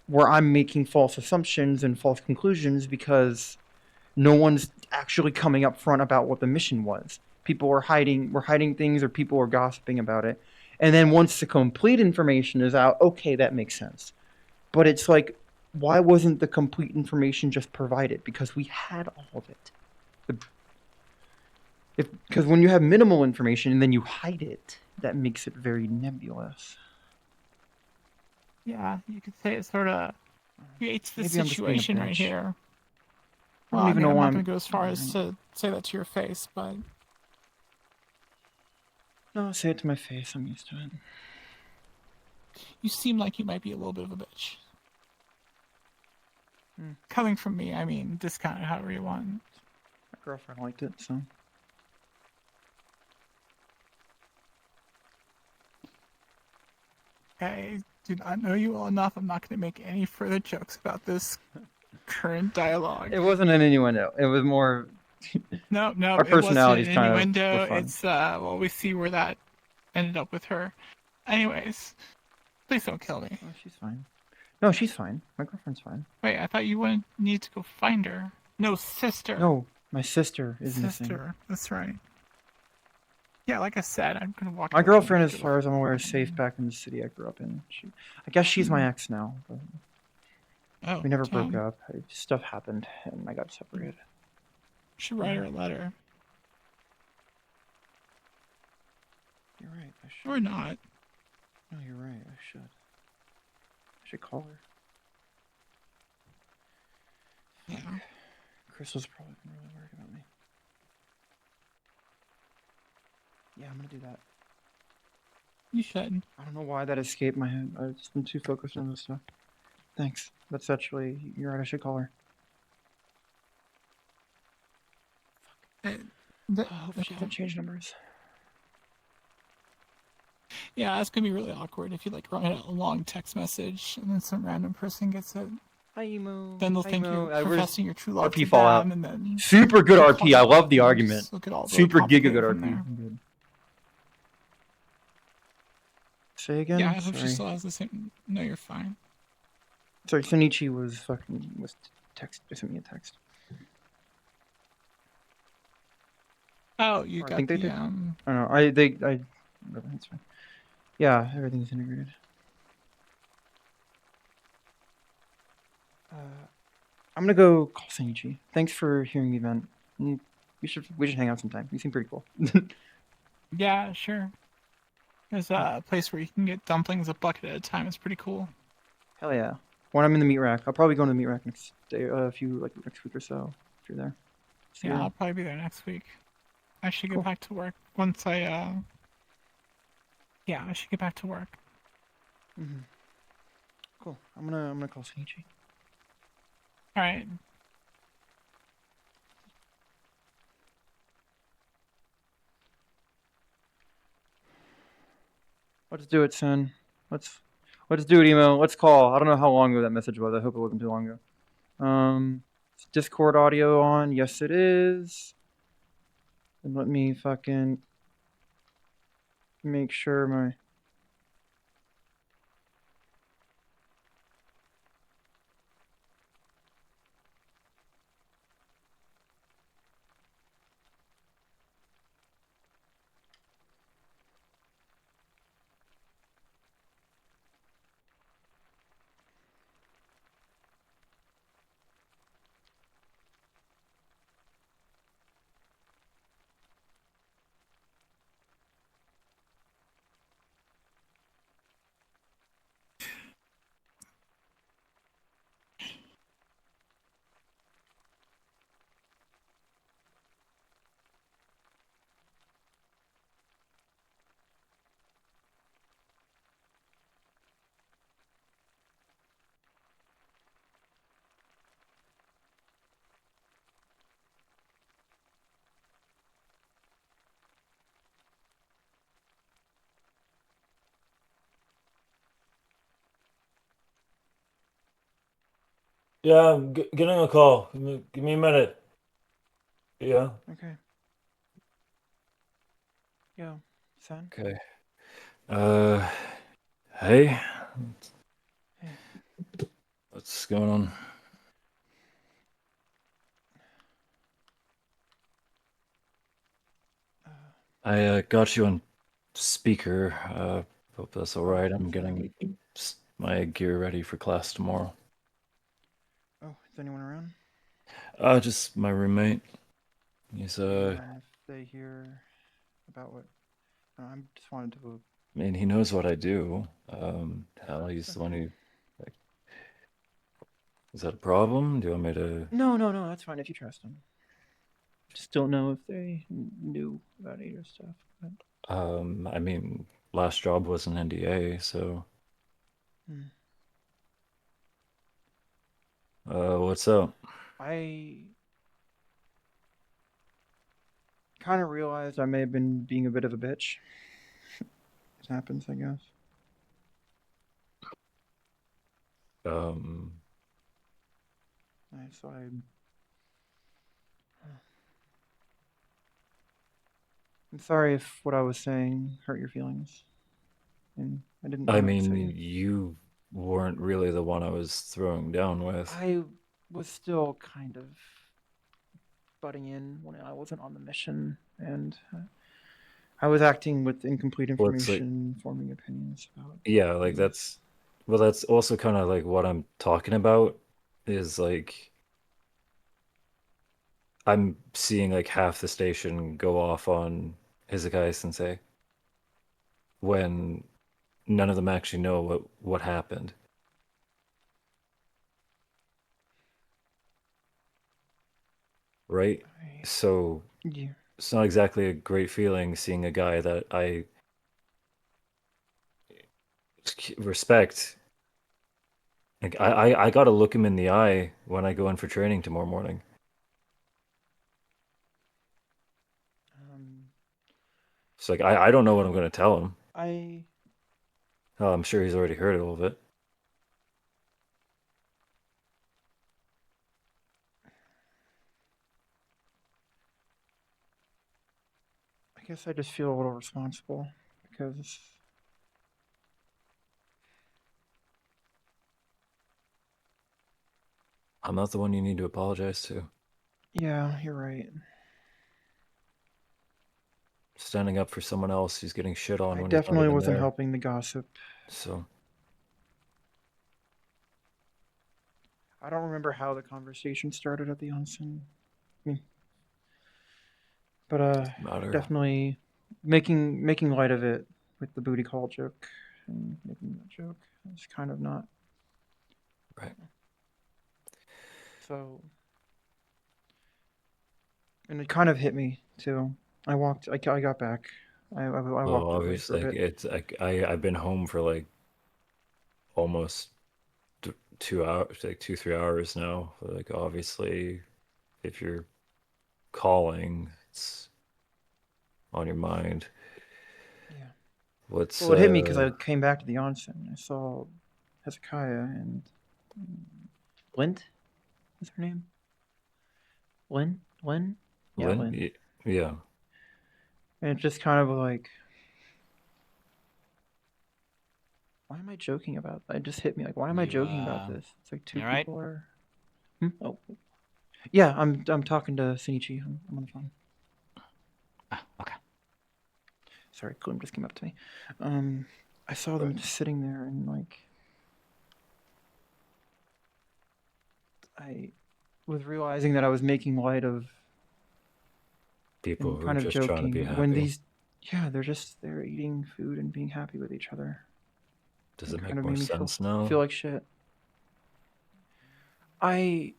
where I'm making false assumptions and false conclusions because no one's actually coming up front about what the mission was. People were hiding things, or people were gossiping about it. And then once the complete information is out, okay, that makes sense. But it's like, why wasn't the complete information just provided? Because we had all of it. Because when you have minimal information and then you hide it, that makes it very nebulous. Yeah, you could say it sort of creates the Maybe I'm just being a situation right bitch. here. I don't even know why I'm not going to go as far as to say that to your face, but... No, say it to my face. I'm used to it. You seem like you might be a little bit of a bitch. Coming from me, I mean, discount it however you want. My girlfriend liked it, so. I do not know you well enough. I'm not going to make any further jokes about this current dialogue. It wasn't an innuendo. It was more. No, Our personalities it wasn't an kind of innuendo. were fun. It's well, we see where that ended up with her. Anyways, please don't kill me. Oh, she's fine. No, she's fine. My girlfriend's fine. Wait, I thought you would need to go find her. No, sister. No, my sister is sister. missing. That's right. Yeah, like I said, I'm gonna walk. My out girlfriend, and as far as I'm aware, is safe back in the city I grew up in. I guess she's my ex now. But Oh, we never damn. broke up. Stuff happened, and I got separated. Should write her a letter. You're right. I should. Or not. No, you're right. I should. I should call her. Yeah. Crystal's probably been really worried about me. Yeah, I'm gonna do that. You should. I don't know why that escaped my head. I've just been too focused on this stuff. Thanks. That's actually, you're right. I should call her. I hope she hasn't changed numbers. Yeah, that's gonna be really awkward if you like write a long text message and then some random person gets it. Hi, Emo. Then they'll Hi, think Emo. you're professing your true love RP to fallout. them, and then Super good they'll RP. call I you love up the and argument. just look at all the Super giga good complicated from RP. there. Good. Say again? Yeah, I hope Sorry. she still has the same. No, you're fine. Sorry, Sonichi was sent me a text. Oh, you Or I got think they the did. I don't know. Whatever, that's fine. Yeah, everything's integrated. I'm gonna go call Sonichi. Thanks for hearing the event. We should hang out sometime. You seem pretty cool. Yeah, sure. There's a place where you can get dumplings a bucket at a time. It's pretty cool. Hell yeah. When I'm in the meat rack, I'll probably go in the meat rack next day, next week or so. If you're there. See Yeah, you. I'll probably be there next week. I should Cool. get back to work once I Yeah, I should get back to work. Mm-hmm. Cool. I'm gonna call Sonichi. All right. Let's do it, son. Let's do it, Emo. Let's call. I don't know how long ago that message was. I hope it wasn't too long ago. Is Discord audio on? Yes, it is. And let me fucking make sure my. Yeah, I'm getting a call. Give me a minute. Yeah. Okay. Yeah, son. Okay. Hey. What's going on? I got you on speaker. Hope that's all right. I'm getting my gear ready for class tomorrow. Oh, is anyone around? Just my roommate. He's If they hear about what? I just wanted to. I mean, he knows what I do. Hell, he's the one who. Like, is that a problem? Do you want me to? No, that's fine if you trust them. Just don't know if they knew about Aegis stuff. But... I mean, last job was an NDA, so. What's up? I kind of realized I may have been being a bit of a bitch. It happens, I guess. Um, So I'm sorry if what I was saying hurt your feelings, and I didn't know I what to mean, say. you weren't really the one I was throwing down with. I was still kind of butting in when I wasn't on the mission, and I was acting with incomplete Well, it's like, information, forming opinions about yeah, like things. that's also kind of like what I'm talking about is like I'm seeing like half the station go off on Hezekiah Sensei when none of them actually know what happened. Right? So Yeah. it's not exactly a great feeling seeing a guy that I respect. Like I gotta look him in the eye when I go in for training tomorrow morning. It's like I don't know what I'm gonna tell him. I Oh, I'm sure he's already heard all of it. guess I just feel a little responsible because I'm not the one you need to apologize to. yeah, you're right. Standing up for someone else who's getting shit on I when he's not definitely even wasn't there. helping the gossip. So I don't remember how the conversation started at the onsen. But matter. definitely making light of it with the booty call joke and making that joke is kind of not right. So, and it kind of hit me too. I got back. I Well, walked away for obviously, a like bit. it's like I've been home for like almost 2 hours, like 2-3 hours now. Like obviously, if you're calling, it's on your mind. Yeah. What's Well, it hit me because I came back to the onsen. I saw Hezekiah and Lint. Is her name? Lynn? Lynn? Yeah, Lynn? Lynn. Yeah. And it's just kind of like, why am I joking about that? It just hit me like, why am I joking about this? It's like two you all right? people are. Oh, yeah. I'm talking to Shinichi. I'm on the phone. Okay. Sorry, Gloom just came up to me. I saw them just sitting there and like, I was realizing that I was making light of People and who kind are of just trying to be joking when happy. they're eating food and being happy with each other. Does it kind make of more made me sense now? feel like shit. I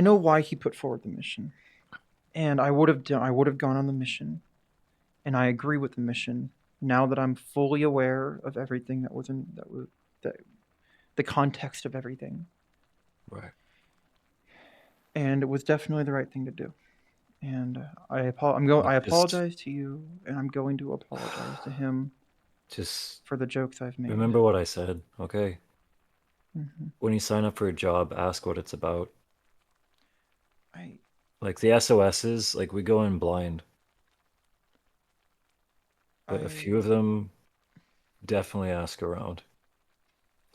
know why he put forward the mission, and I would have gone on the mission, and I agree with the mission. Now that I'm fully aware of everything that the context of everything, Right. and it was definitely the right thing to do. And I apologize to you, and I'm going to apologize to him. Just for the jokes I've made. remember what I said, okay? Mhm. When you sign up for a job, ask what it's about. I Like the SOSs, like we go in blind. But a few of them definitely ask around.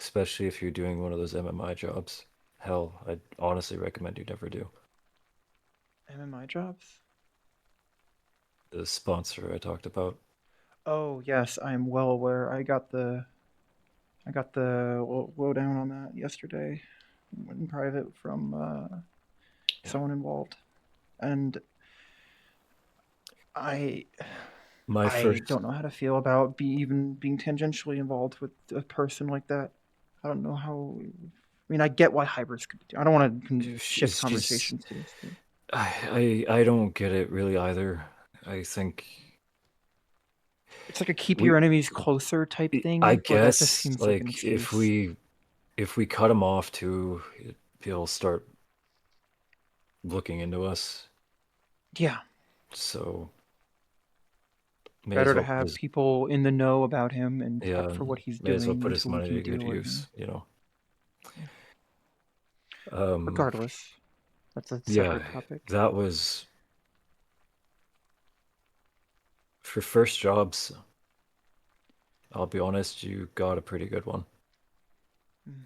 Especially if you're doing one of those MMI jobs. Hell, I'd honestly recommend you never do. MMI jobs? The sponsor I talked about. Oh yes, I am well aware. I got the lowdown on that yesterday in private from someone involved, and I don't know how to feel about even being tangentially involved with a person like that. I don't know how. I mean, I get why hybrids could. I don't want to shift It's conversations to. I don't get it really either. I think It's like a keep your enemies closer type thing. I but that just guess seems like an like if excuse. if we cut him off too, he'll start looking into us. Yeah. So may as Better to well put have his, people in the know about him and yeah, for what he's may as well doing put his until we money can to good deal with use, him. you know. Regardless, that's a Yeah, separate topic. that was for first jobs. I'll be honest, you got a pretty good one,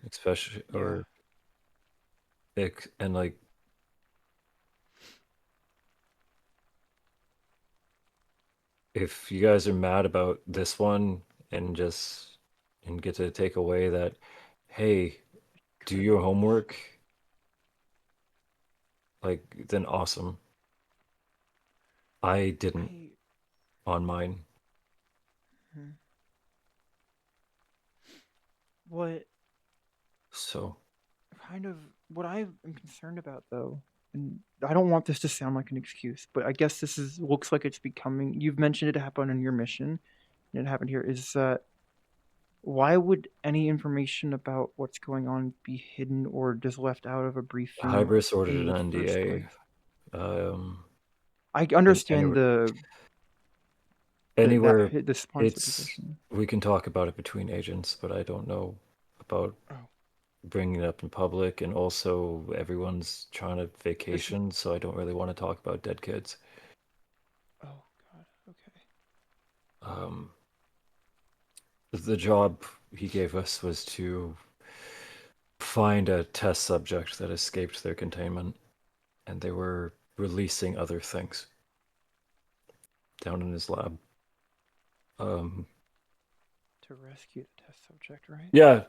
especially and like if you guys are mad about this one and get to take away that, hey, do your homework, like then awesome. I didn't on mine. What So kind of what I am concerned about though, and I don't want this to sound like an excuse, but I guess this is looks like it's becoming. You've mentioned it happened on your mission, and it happened here. Is that why would any information about what's going on be hidden or just left out of a briefing Hybris ordered in the an first NDA. place? I understand anywhere the sponsor position. we can talk about it between agents, but I don't know about bringing it up in public, and also everyone's trying to vacation, so I don't really want to talk about dead kids. Oh God. Okay. The job he gave us was to find a test subject that escaped their containment, and they were releasing other things down in his lab. To rescue the test subject, right? Yeah,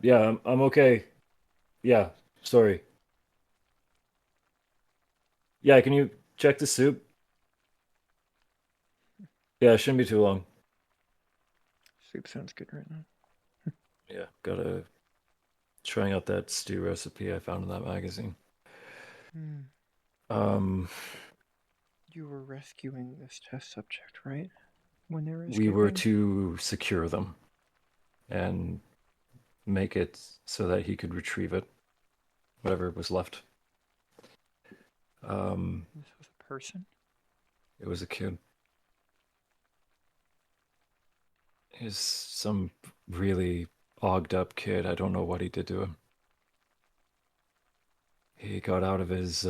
I'm okay. Yeah, sorry. Yeah, can you check the soup? Yeah, it shouldn't be too long. Soup sounds good right now. Yeah, gotta trying out that stew recipe I found in that magazine. You were rescuing this test subject, right? When they were We were escaping? to secure them and make it so that he could retrieve it, whatever was left. This was a person? It was a kid. He's some really ogged up kid. I don't know what he did to him. He got out of his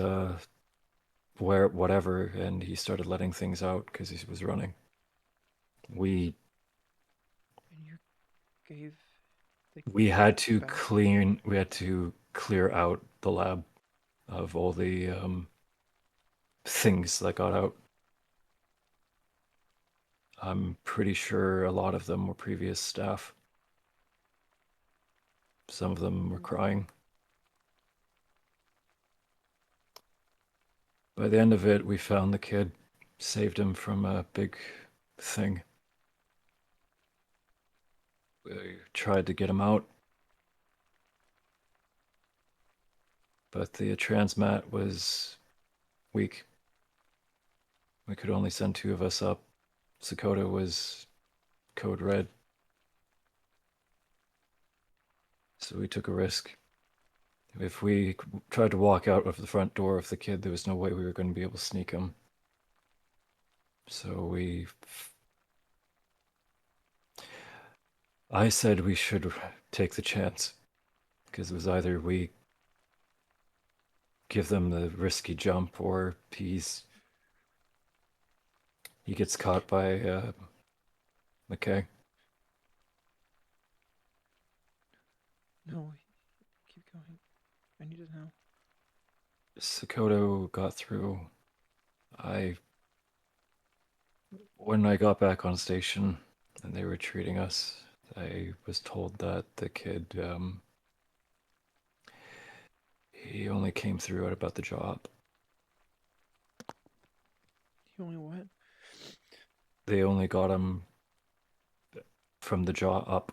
whatever, and he started letting things out because he was running. And you gave We had to back? clear out the lab of all the things that got out. I'm pretty sure a lot of them were previous staff. Some of them were crying. By the end of it, we found the kid, saved him from a big thing. We tried to get him out, but the transmat was weak. We could only send 2 of us up. Sakota was code red. So we took a risk. If we tried to walk out of the front door of the kid, there was no way we were going to be able to sneak him. So I said we should take the chance, because it was either we give them the risky jump or he gets caught by McKay. No, keep going. I need to know. Sakota got through. When I got back on station and they were treating us, I was told that the kid, he only came through at about the jaw up. You only what? They only got him from the jaw up.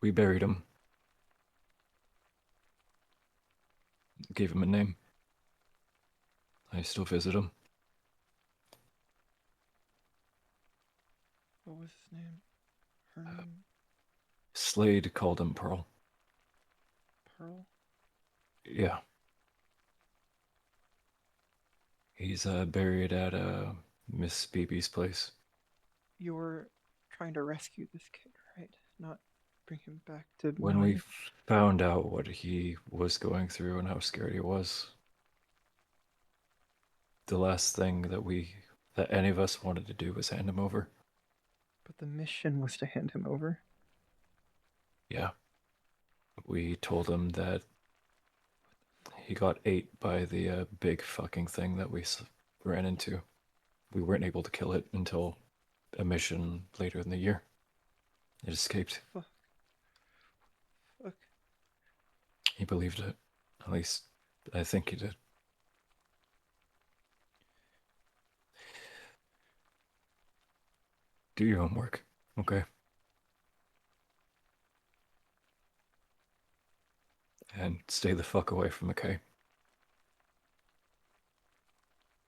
We buried him. Gave him a name. I still visit him. What was his name? Her name? Slade called him Pearl. Pearl? Yeah. He's buried at Miss BB's place. You were trying to rescue this kid, right? Not bring him back to When we knowing. found out what he was going through and how scared he was, the last thing that any of us wanted to do was hand him over. But the mission was to hand him over. Yeah. We told him that he got ate by the big fucking thing that we ran into. We weren't able to kill it until a mission later in the year. It escaped. Fuck. Fuck. He believed it. At least, I think he did. Do your homework, okay? And stay the fuck away from McKay.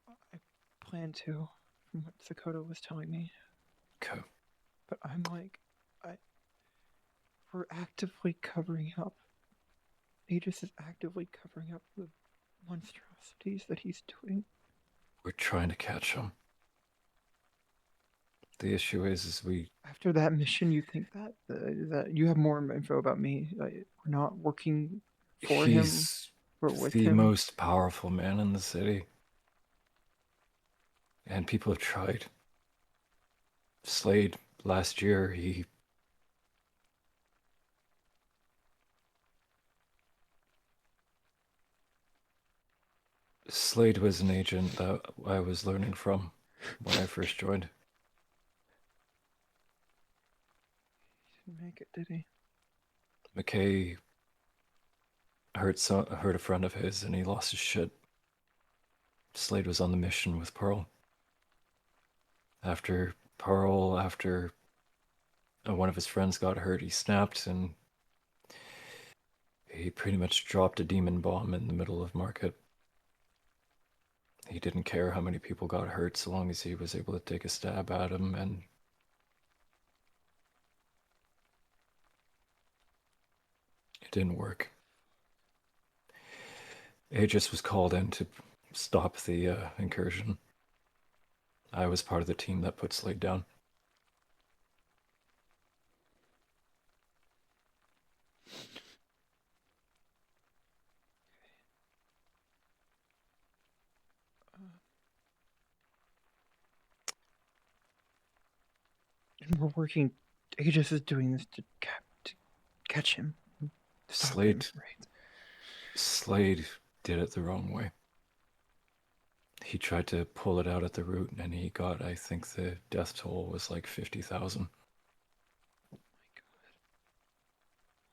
I plan to, from what Sakota was telling me. Okay. But I'm like, we're actively covering up. Aegis is actively covering up the monstrosities that he's doing. We're trying to catch him. The issue is we... After that mission, you think that you have more info about me. We're not working for him. He's We're with the him. most powerful man in the city. And people have tried. Slade, last year, he... Slade was an agent that I was learning from when I first joined. He didn't make it, did he? McKay hurt a friend of his and he lost his shit. Slade was on the mission with Pearl. After one of his friends got hurt, he snapped and he pretty much dropped a demon bomb in the middle of Market. He didn't care how many people got hurt so long as he was able to take a stab at him, and it didn't work. Aegis was called in to stop the incursion. I was part of the team that put Slade down. And we're working. Aegis is doing this to catch him. Slade. Him, right? Slade did it the wrong way. He tried to pull it out at the root, and he got, I think the death toll was like 50,000.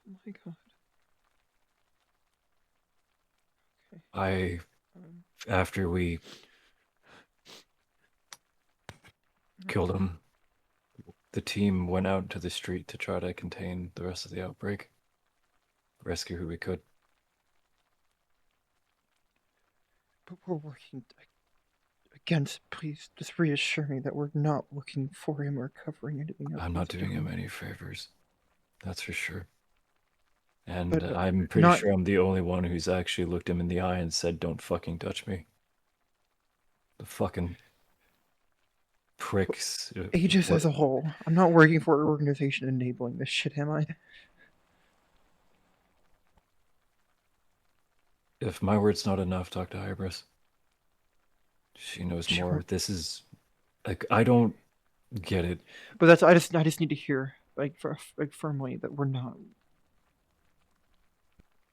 Oh my god. Okay. After we killed him, the team went out to the street to try to contain the rest of the outbreak. Rescue who we could. But we're working against. Please just reassure me that we're not working for him or covering anything up. I'm not doing him any favors. That's for sure. And But, I'm pretty sure I'm the only one who's actually looked him in the eye and said, "Don't fucking touch me." The fucking pricks. Aegis as a whole. I'm not working for an organization enabling this shit, am I? If my word's not enough, talk to Hybris. She knows more. This is like, I don't get it. But that's I just need to hear firmly that we're not.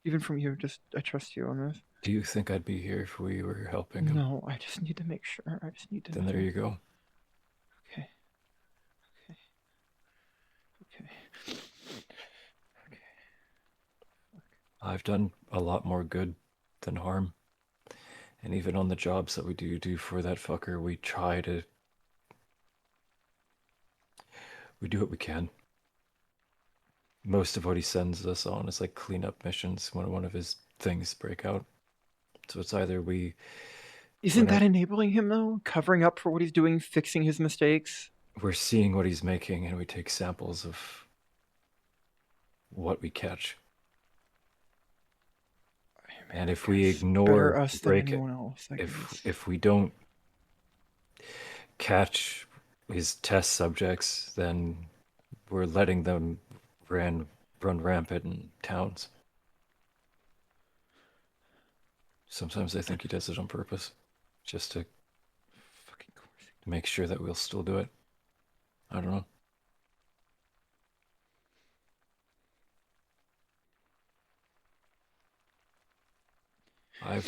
Even from you, I trust you on this. Do you think I'd be here if we were helping him? No, I just need to make sure. I just need to. Then there you go. Okay. I've done a lot more good than harm. And even on the jobs that we do for that fucker, we do what we can. Most of what he sends us on is like cleanup missions when one of his things break out. So it's either Isn't that enabling him though? Covering up for what he's doing, fixing his mistakes? we're seeing what he's making and we take samples of what we catch. And if we Better ignore us than anyone else, I guess. if we don't catch his test subjects, then we're letting them run rampant in towns. Sometimes I think he does it on purpose, just to make sure that we'll still do it. I don't know. Sorry,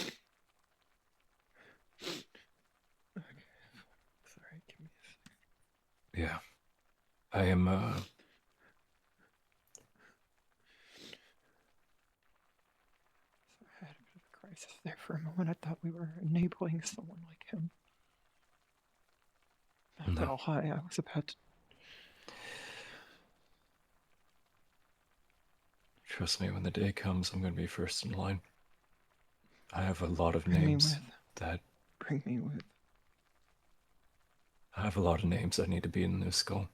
give me a second. Yeah. I am, I had a bit of a crisis there for a moment. I thought we were enabling someone like him. Not gonna lie, I was about to... Trust me, when the day comes, I'm going to be first in line. I have a lot of Bring me names with. that... Bring me with. I have a lot of names that need to be in the new skull.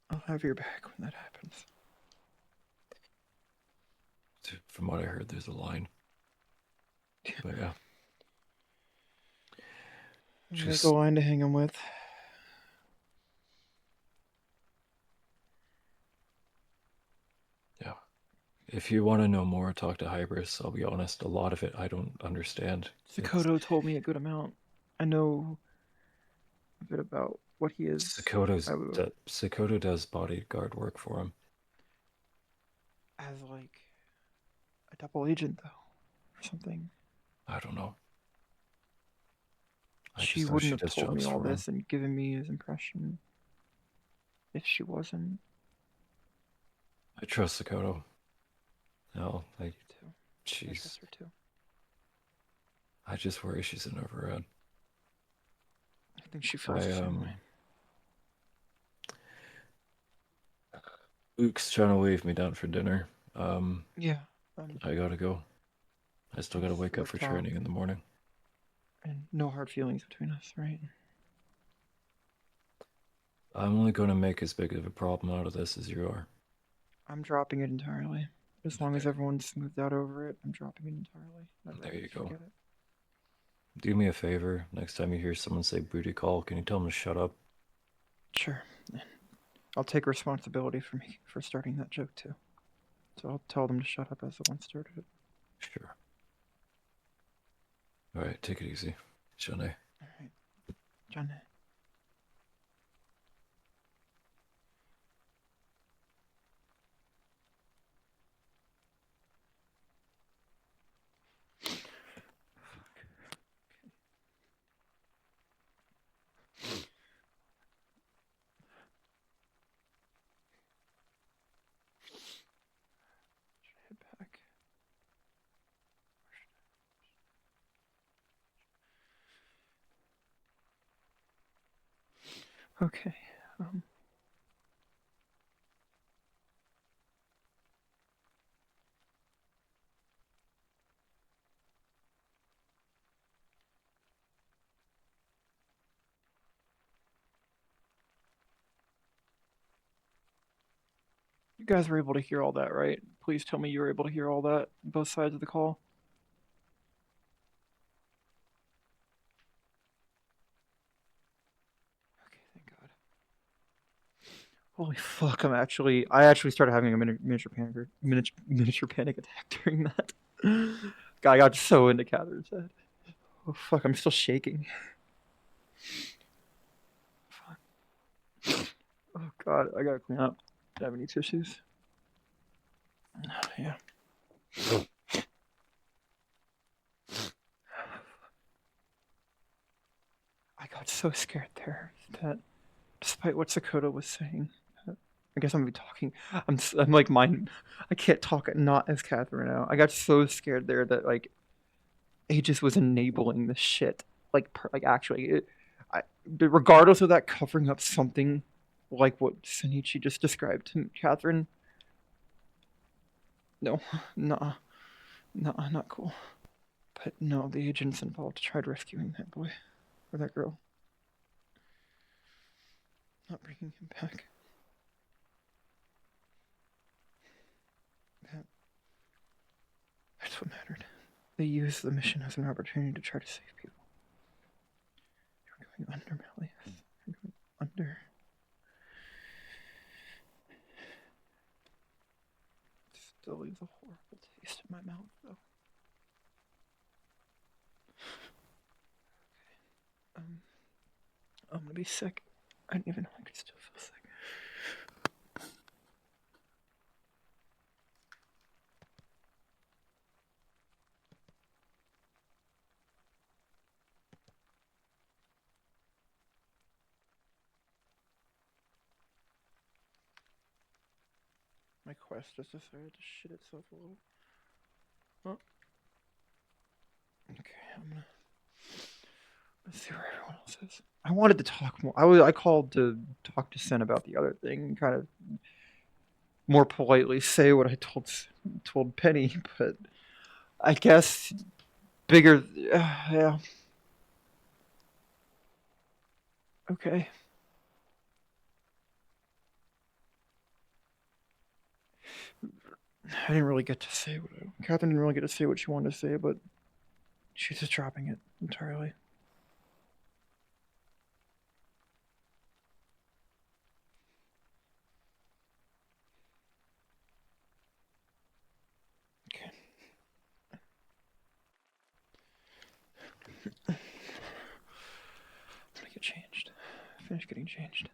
I'll have your back when that happens. From what I heard, there's a line. But yeah. Just a line to hang him with. Yeah. If you want to know more, talk to Hybris. I'll be honest, a lot of it I don't understand. Sakoto told me a good amount. I know a bit about what he is. Sakoto does bodyguard work for him. As like a double agent, though, or something. I don't know. She wouldn't have told me all this and given me his impression if she wasn't. I trust Sakoto. No, like, too. Jeez. I trust her too. I just worry she's in over her head. I think she feels the same way. Luke's trying to wave me down for dinner. Yeah. I gotta go. I still gotta wake up for training in the morning. And no hard feelings between us, right? I'm only gonna make as big of a problem out of this as you are. I'm dropping it entirely. As long as everyone's smoothed out over it, I'm dropping it entirely. There you go. Do me a favor. Next time you hear someone say booty call, can you tell them to shut up? Sure. I'll take responsibility for starting that joke too. So I'll tell them to shut up as the one started it. Sure. Alright, take it easy. Johnny. Alright. Johnny. Okay. You guys were able to hear all that, right? Please tell me you were able to hear all that, both sides of the call. Okay, thank God. Holy fuck! I actually started having a miniature panic attack during that. God, I got so into Catherine's head. Oh fuck! I'm still shaking. Fuck. Oh God, I gotta clean up. Do I have any tissues? Yeah. I got so scared there that, despite what Sakoto was saying, I guess I'm gonna be talking. I'm like I can't talk not as Katherine now. I got so scared there that like Aegis was enabling this shit. Like actually, regardless of that covering up something like what Senichi just described to Katherine. No, not cool. But no, the agents involved tried rescuing that boy or that girl. not bringing him back. That's what mattered. They used the mission as an opportunity to try to save people. You're going under, Malleus. You're going under. It still leaves a horrible taste in my mouth, though. Okay. I'm gonna be sick. I didn't even know I could still feel sick. My quest just decided to shit itself a little. Oh. Okay, let's see where everyone else is. I wanted to talk more. I called to talk to Sen about the other thing and kind of more politely say what I told Penny, but I guess bigger. Yeah. Okay. I didn't really get to say what Katherine didn't really get to say what she wanted to say, but she's just dropping it entirely. Okay. I'm gonna get changed. Finish getting changed.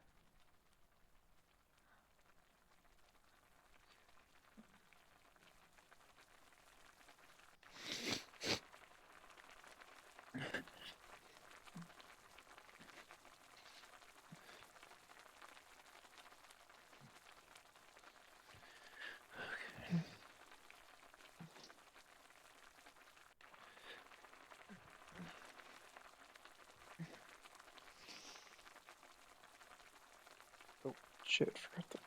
Oh shit, forgot that.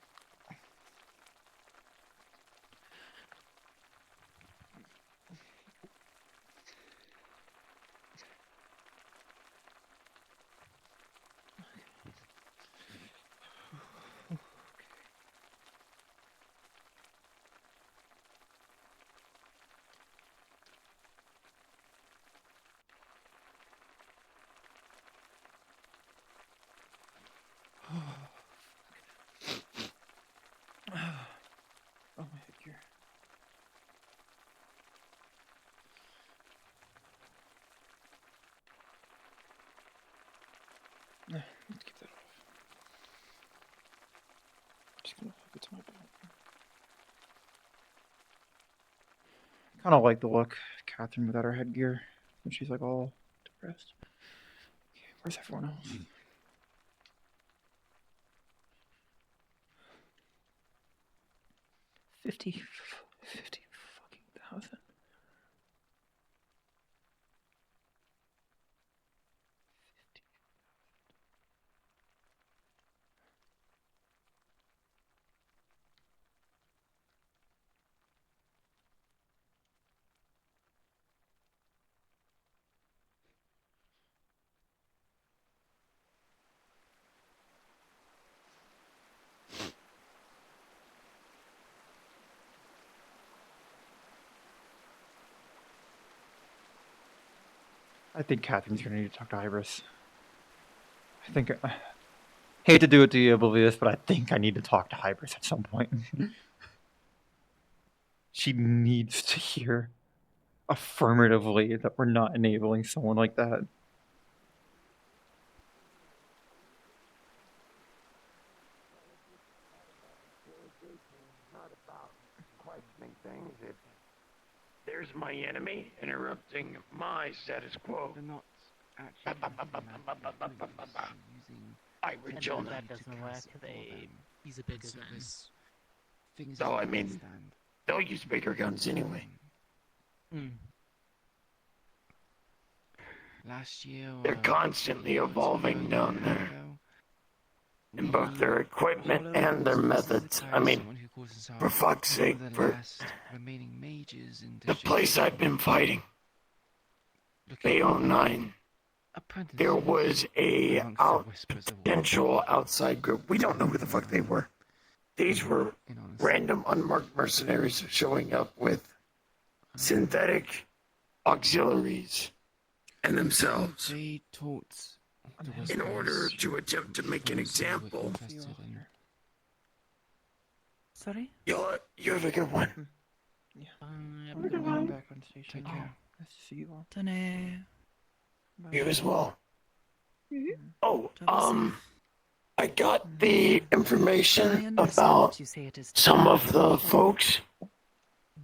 Oh, my headgear. Let's keep that off. Just gonna hook it to my belt. Kind of like the look of Katherine without her headgear when she's like all depressed. Okay, where's everyone else? $50 fucking thousand. I think Catherine's gonna need to talk to Iris. I think hate to do it to you, Oblivious, but I think I need to talk to Iris at some point. She needs to hear affirmatively that we're not enabling someone like that. Not about questioning things. It's there's my enemy interrupting my status quo. They're not actually I rejoin that doesn't work. He's a bigger gun. No, I mean, they'll use bigger guns anyway. Last year, They're constantly evolving down there. In both their equipment and their methods. I mean, for fuck's sake, for remaining mages in the place I've been fighting. Bay 09. there was a potential outside group. We don't know who the fuck they were. These were random unmarked mercenaries showing up with synthetic auxiliaries and themselves They taught in order to attempt to make an example. Sorry? You have a good one. We're going back on station. Take care. Nice to see you all. You as well. Oh, I got the information about some of the folks.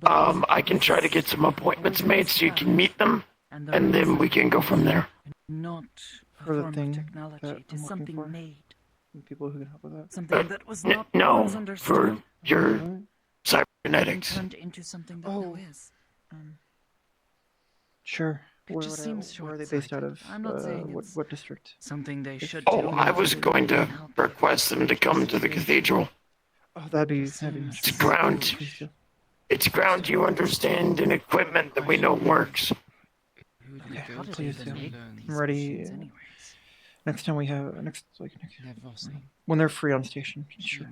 I can try to get some appointments made so you can meet them, and then we can go from there. Not For the form thing of technology. that It I'm is looking something for. made. People who can help with that. Something that was not No, always for understood. your And cybernetics. turned into something that now is. Sure. It Where, just would seems where are they based out of? I'm not saying it's what district? something they should Oh, do. I was going to request them to come to the cathedral. Oh, that'd be It's ground. It's ground you understand and equipment that we know works. Okay, please do. I'm ready. Next time we have when they're free on station. Sure.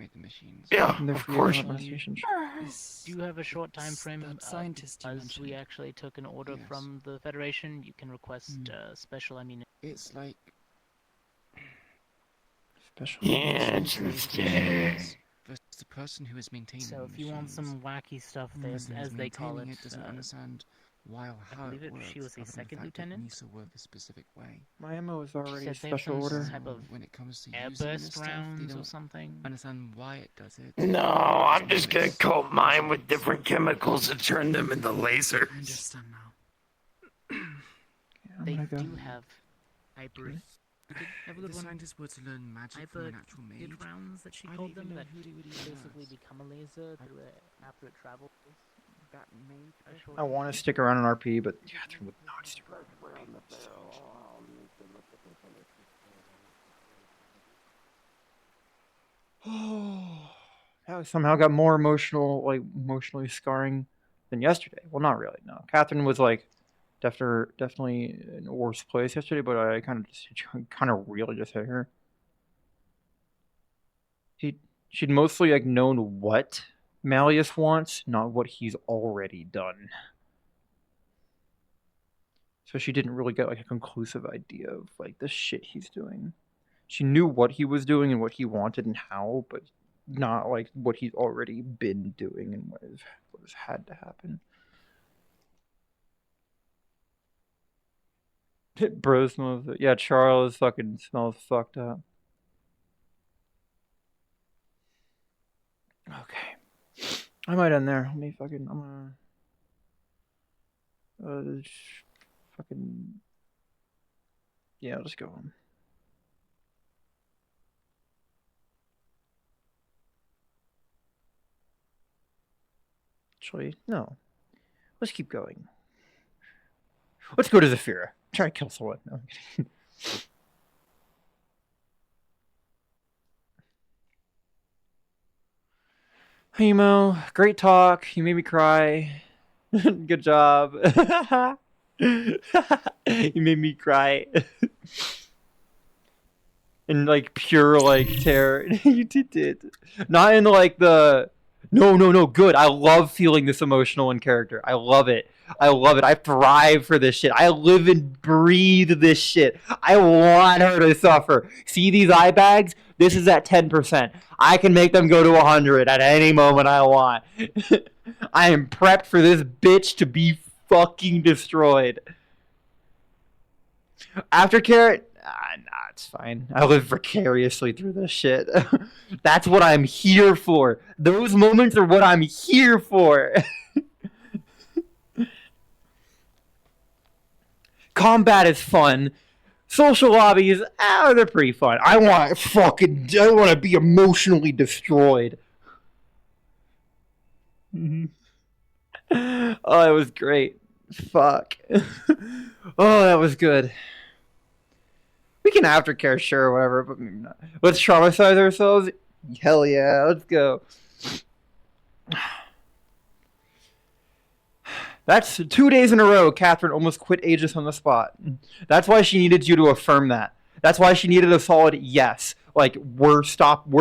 Yeah, When they're of free course. on station. Do you have a short time frame? Scientist you as mentioned. we actually took an order from the Federation, you can request special ammunition. It's like Special. Yeah, interesting. the person who is maintaining So the if you want machines, some wacky stuff, the there, person who's as they call maintaining it, doesn't understand why or I how believe it it- she works, was a other than the second fact that lieutenant? it needs to work a specific way. My ammo is already said they have special some order. type of When it comes to using this airburst stuff, they rounds or don't something. understand why it does it. No, I'm just gonna coat mine with different chemicals and turn them into lasers. I understand now. I'm They gonna go. do have hybrid. Have a If good the one. scientists were to learn magic from a natural maid, Hybrid rounds that she I called don't them even that know who they would even basically have. become a laser through after it travels. that maid, I want to stick around in RP, but Catherine would not stick around in RP. Oh, that somehow got more emotional, like emotionally scarring than yesterday. Well, not really. No, Catherine was like definitely in a worse place yesterday, but I kind of really just hit her. She'd mostly like known what Malleus wants, not what he's already done. So she didn't really get like a conclusive idea of like the shit he's doing. She knew what he was doing and what he wanted and how, but not like what he's already been doing and what has had to happen. Bro smells. Yeah, Charles fucking smells fucked up. Okay. I might end there. Let me fucking. I'm gonna. Fucking. Yeah, I'll just go home. Actually, no. Let's keep going. Let's go to Zafira. Try to kill someone. No, I'm kidding. Hey Mo, great talk. You made me cry. Good job. You made me cry. In like pure like terror. You did it. Not in like the no, good. I love feeling this emotional in character. I love it. I thrive for this shit. I live and breathe this shit. I want her to suffer. See these eye bags? This is at 10%. I can make them go to 100 at any moment I want. I am prepped for this bitch to be fucking destroyed. Aftercare? Nah, it's fine. I live vicariously through this shit. That's what I'm here for. Those moments are what I'm here for. Combat is fun. Social lobbies, they're pretty fun. I want to be emotionally destroyed. Oh, that was great. Fuck. Oh, that was good. We can aftercare, sure, whatever, but maybe not. Let's traumatize ourselves? Hell yeah, let's go. That's 2 days in a row. Katherine almost quit Aegis on the spot. That's why she needed you to affirm that. That's why she needed a solid yes. Like, we're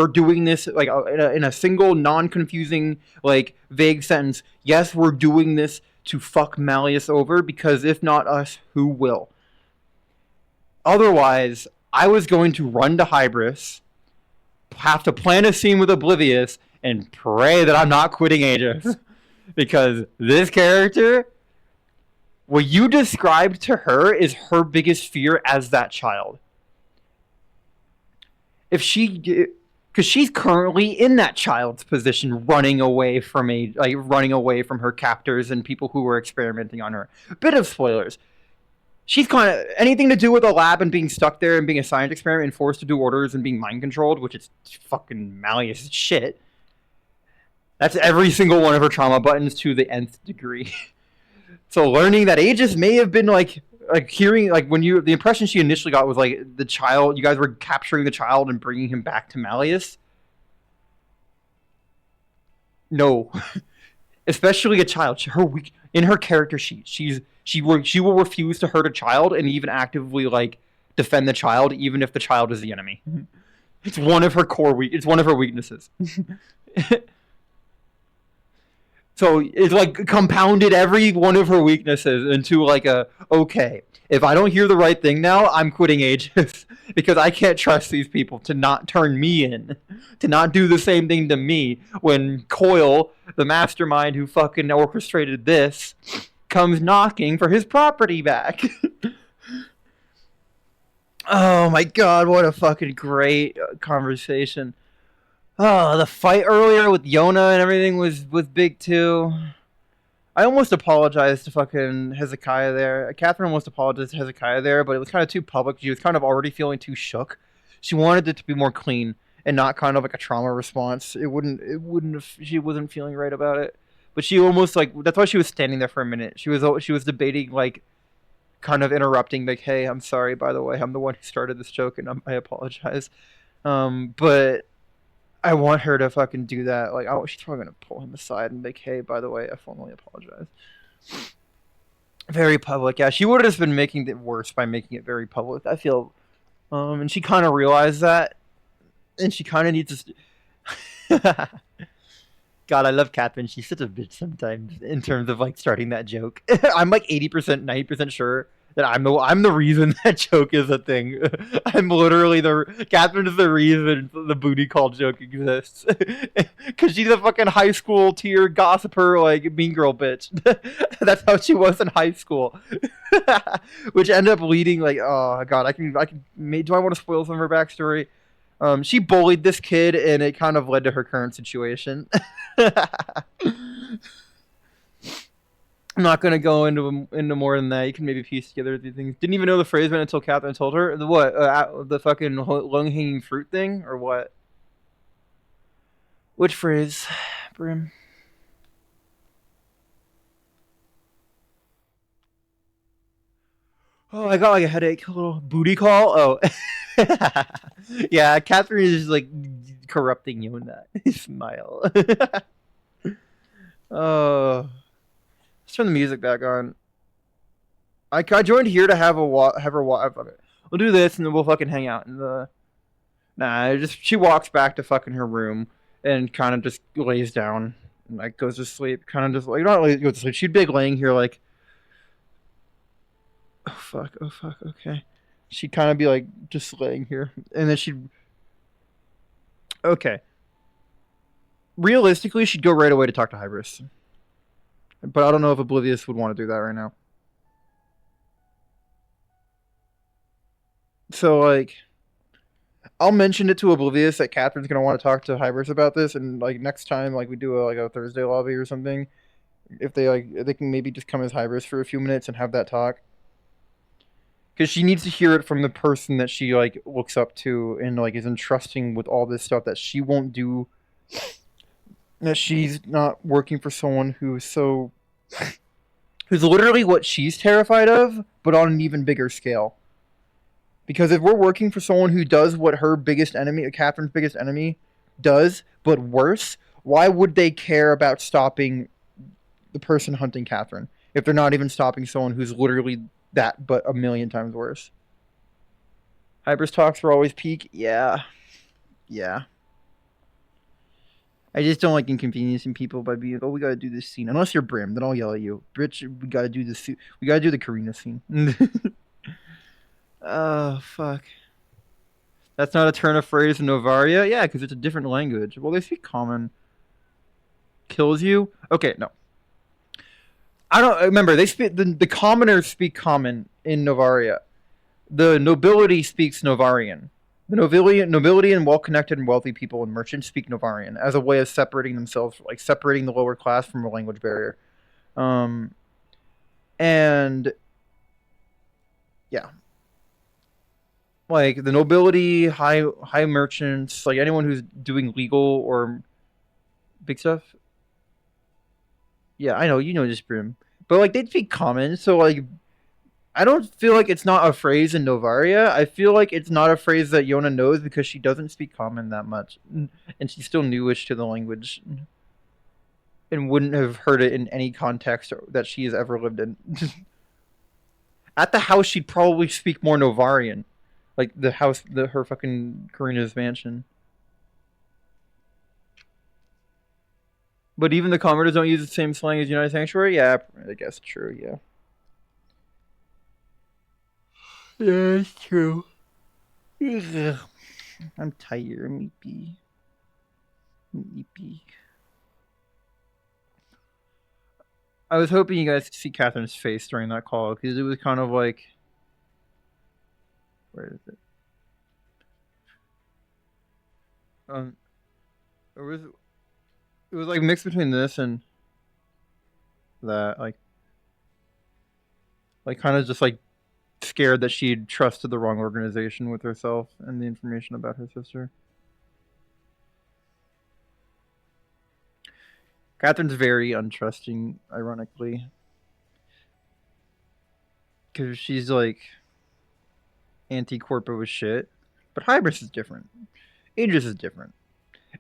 doing this, like, in a single, non-confusing, like, vague sentence. Yes, we're doing this to fuck Malleus over, because if not us, who will? Otherwise, I was going to run to Hybris, have to plan a scene with Oblivious, and pray that I'm not quitting Aegis. Because this character, what you described to her is her biggest fear as that child. Because she's currently in that child's position, running away from her captors and people who were experimenting on her. Bit of spoilers. She's kind of anything to do with a lab and being stuck there and being a science experiment and forced to do orders and being mind controlled, which is fucking Malleus shit. That's every single one of her trauma buttons to the nth degree. So learning that Aegis may have been like hearing, like, when the impression she initially got was like the child, you guys were capturing the child and bringing him back to Malleus. No. Especially a child. In her character sheet, she will refuse to hurt a child and even actively, like, defend the child even if the child is the enemy. It's one of her it's one of her weaknesses. So it's like compounded every one of her weaknesses into like okay, if I don't hear the right thing now, I'm quitting Aegis because I can't trust these people to not turn me in, to not do the same thing to me when Coil, the mastermind who fucking orchestrated this, comes knocking for his property back. Oh my god, what a fucking great conversation. Oh, the fight earlier with Yona and everything was big too. I almost apologized to fucking Hezekiah there. Katherine almost apologized to Hezekiah there, but it was kind of too public. She was kind of already feeling too shook. She wanted it to be more clean and not kind of like a trauma response. She wasn't feeling right about it. But she almost, like, that's why she was standing there for a minute. She was debating, like, kind of interrupting, like, hey, I'm sorry, by the way, I'm the one who started this joke and I apologize. But I want her to fucking do that. Like, she's probably gonna pull him aside and be like, hey, by the way, I formally apologize. Very public. Yeah, she would have just been making it worse by making it very public, I feel. And she kind of realized that. And she kind of needs to... God, I love Katherine. She's such a bitch sometimes in terms of, like, starting that joke. I'm like 80%, 90% sure that I'm the reason that joke is a thing. I'm literally Katherine is the reason the booty call joke exists. Because she's a fucking high school tier gossiper, like, mean girl bitch. That's how she was in high school. Which ended up leading, like, oh god, do I want to spoil some of her backstory? She bullied this kid, and it kind of led to her current situation. I'm not gonna go into more than that. You can maybe piece together these things. Didn't even know the phrase meant until Katherine told her. The fucking low-hanging fruit thing, or what? Which phrase, Brim? Oh, I got like a headache. A little booty call. Oh, yeah. Katherine is just, like, corrupting you in that smile. Oh. Let's turn the music back on. I joined here to have her fuck it. We'll do this and then we'll fucking hang out in the... Nah, she walks back to fucking her room and kind of just lays down and, like, goes to sleep. Kind of just, like, not really goes to sleep. She'd be like, laying here like... Oh fuck, okay. She'd kind of be like, just laying here. And then she'd... Okay. Realistically, she'd go right away to talk to Hybris. But I don't know if Oblivious would want to do that right now. So, like, I'll mention it to Oblivious that Katherine's going to want to talk to Hybris about this, and, like, next time, like, we do a Thursday lobby or something, if they can maybe just come as Hybris for a few minutes and have that talk. Because she needs to hear it from the person that she, like, looks up to and, like, is entrusting with all this stuff that she won't do... That she's not working for someone who's literally what she's terrified of, but on an even bigger scale. Because if we're working for someone who does what her biggest enemy, Katherine's biggest enemy, does, but worse, why would they care about stopping the person hunting Katherine? if they're not even stopping someone who's literally that, but a million times worse. Hybris talks were always peak. Yeah. Yeah. I just don't like inconveniencing people by being, oh, we gotta do this scene. Unless you're Brim, then I'll yell at you. Rich, we gotta do this. We gotta do the Karina scene. Oh, fuck. That's not a turn of phrase in Novaria? Yeah, because it's a different language. Well, they speak common. Kills you? Okay, no. I don't remember. They speak the commoners speak common in Novaria. The nobility speaks Novarian. The nobility and well-connected and wealthy people and merchants speak Novarian as a way of separating themselves, like separating the lower class from a language barrier. And yeah, like the nobility, high merchants, like anyone who's doing legal or big stuff. Yeah, I know, you know this, Brim, but like they speak common, so like. I don't feel like it's not a phrase in Novaria. I feel like it's not a phrase that Yona knows because she doesn't speak common that much. And she's still newish to the language. And wouldn't have heard it in any context that she has ever lived in. At the house, she'd probably speak more Novarian. Like the house, her fucking Karina's mansion. But even the commoners don't use the same slang as United Sanctuary? Yeah, I guess true, yeah. Yeah, it's true. Ugh. I'm tired, meepy. I was hoping you guys could see Catherine's face during that call, because it was kind of like... Where is it? It was like mixed between this and that, like kind of just like scared that she'd trusted the wrong organization with herself and the information about her sister. Catherine's very untrusting, ironically. Because she's like anti-corporate with shit. But Hybris is different. Aegis is different.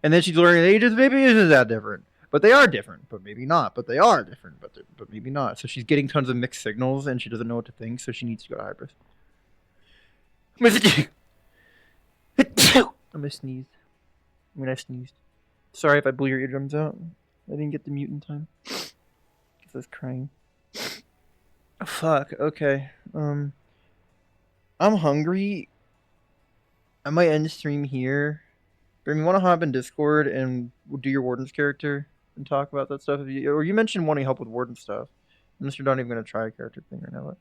And then she's learning that Aegis maybe isn't that different. But they are different, but maybe not. But they are different, but maybe not. So she's getting tons of mixed signals, and she doesn't know what to think, so she needs to go to Hybris. I'm gonna sneeze. I mean, I sneezed. Sorry if I blew your eardrums out. I didn't get the mute in time. Because I was crying. Oh, fuck, okay. I'm hungry. I might end the stream here. But you want to hop in Discord and do your Warden's character and talk about that stuff? Or you mentioned wanting help with Warden stuff. Unless you're not even going to try a character thing right now.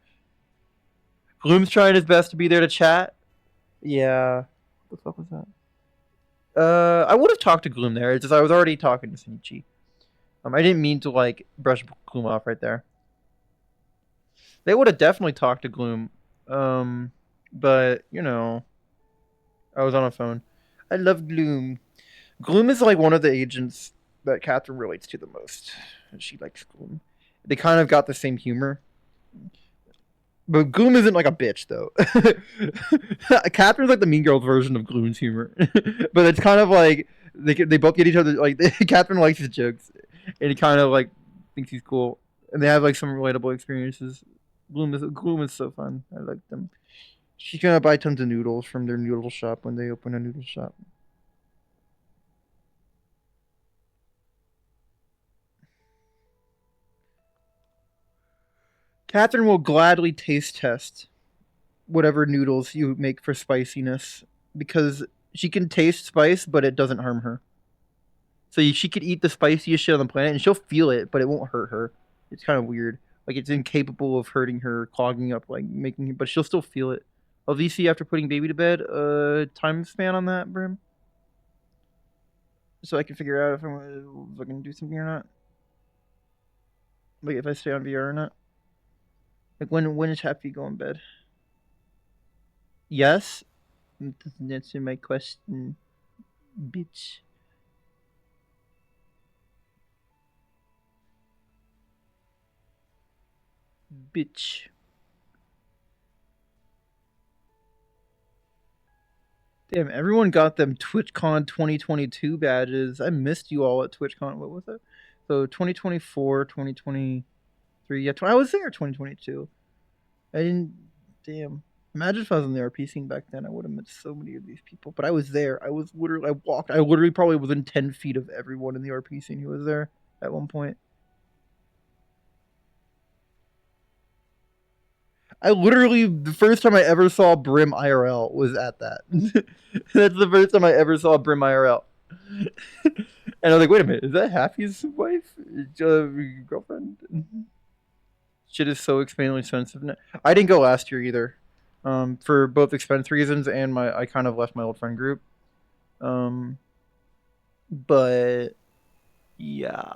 Gloom's trying his best to be there to chat. Yeah. What the fuck was that? I would have talked to Gloom there. It's just I was already talking to Sinichi. I didn't mean to, like, brush Gloom off right there. They would have definitely talked to Gloom. But, you know, I was on a phone. I love Gloom. Gloom is like one of the agents that Katherine relates to the most. She likes Gloom. They kind of got the same humor. But Gloom isn't like a bitch, though. Catherine's like the Mean Girls version of Gloom's humor. But it's kind of like, they both get each other, like, Katherine likes his jokes. And he kind of like thinks he's cool. And they have like some relatable experiences. Gloom is so fun. I like them. She's gonna buy tons of noodles from their noodle shop when they open a noodle shop. Katherine will gladly taste test whatever noodles you make for spiciness because she can taste spice, but it doesn't harm her. So she could eat the spiciest shit on the planet and she'll feel it, but it won't hurt her. It's kind of weird. Like it's incapable of hurting her, clogging up, like making it, but she'll still feel it. LVC after putting baby to bed, time span on that, Brim? So I can figure out if I'm gonna do something or not. Like if I stay on VR or not. Like when is Happy go in bed? Yes? That doesn't answer my question, bitch. Bitch. Damn, everyone got them TwitchCon 2022 badges. I missed you all at TwitchCon. What was it? So 2024, 2020. 3. Yeah, I was there 2022. I didn't. Damn. Imagine if I was in the RP scene back then. I would have met so many of these people. But I was there. I literally probably within 10 feet of everyone in the RP scene who was there at one point. I literally, the first time I ever saw Brim IRL was at that. That's the first time I ever saw Brim IRL. And I was like, wait a minute, is that Happy's wife? Girlfriend? Shit is so extremely expensive. I didn't go last year either. For both expense reasons and I kind of left my old friend group. But yeah.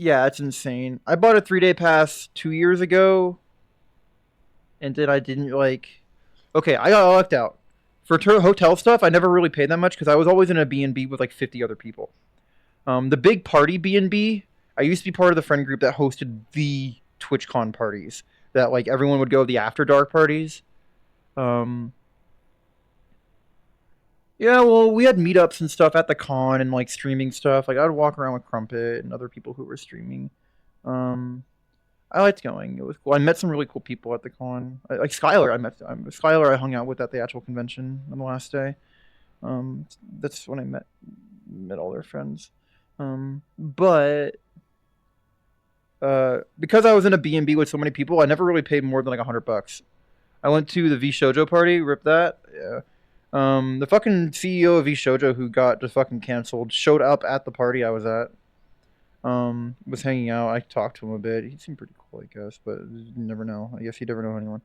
Yeah, it's insane. I bought a 3-day pass 2 years ago, and then I didn't like. Okay, I got lucked out. For hotel stuff, I never really paid that much because I was always in a B&B with like 50 other people. The big party B&B, I used to be part of the friend group that hosted the TwitchCon parties. That like everyone would go to the after dark parties. Yeah, well, we had meetups and stuff at the con and like streaming stuff. Like I'd walk around with Crumpet and other people who were streaming. I liked going. It was cool. I met some really cool people at the con. Like Skylar, Skylar. I hung out with at the actual convention on the last day. That's when I met all their friends. But because I was in a B&B with so many people, I never really paid more than like $100. I went to the V Shoujo party. Rip that. Yeah. The fucking CEO of V Shoujo who got just fucking canceled showed up at the party I was at. Was hanging out. I talked to him a bit. He seemed pretty cool, I guess, but you never know. I guess you never know anyone.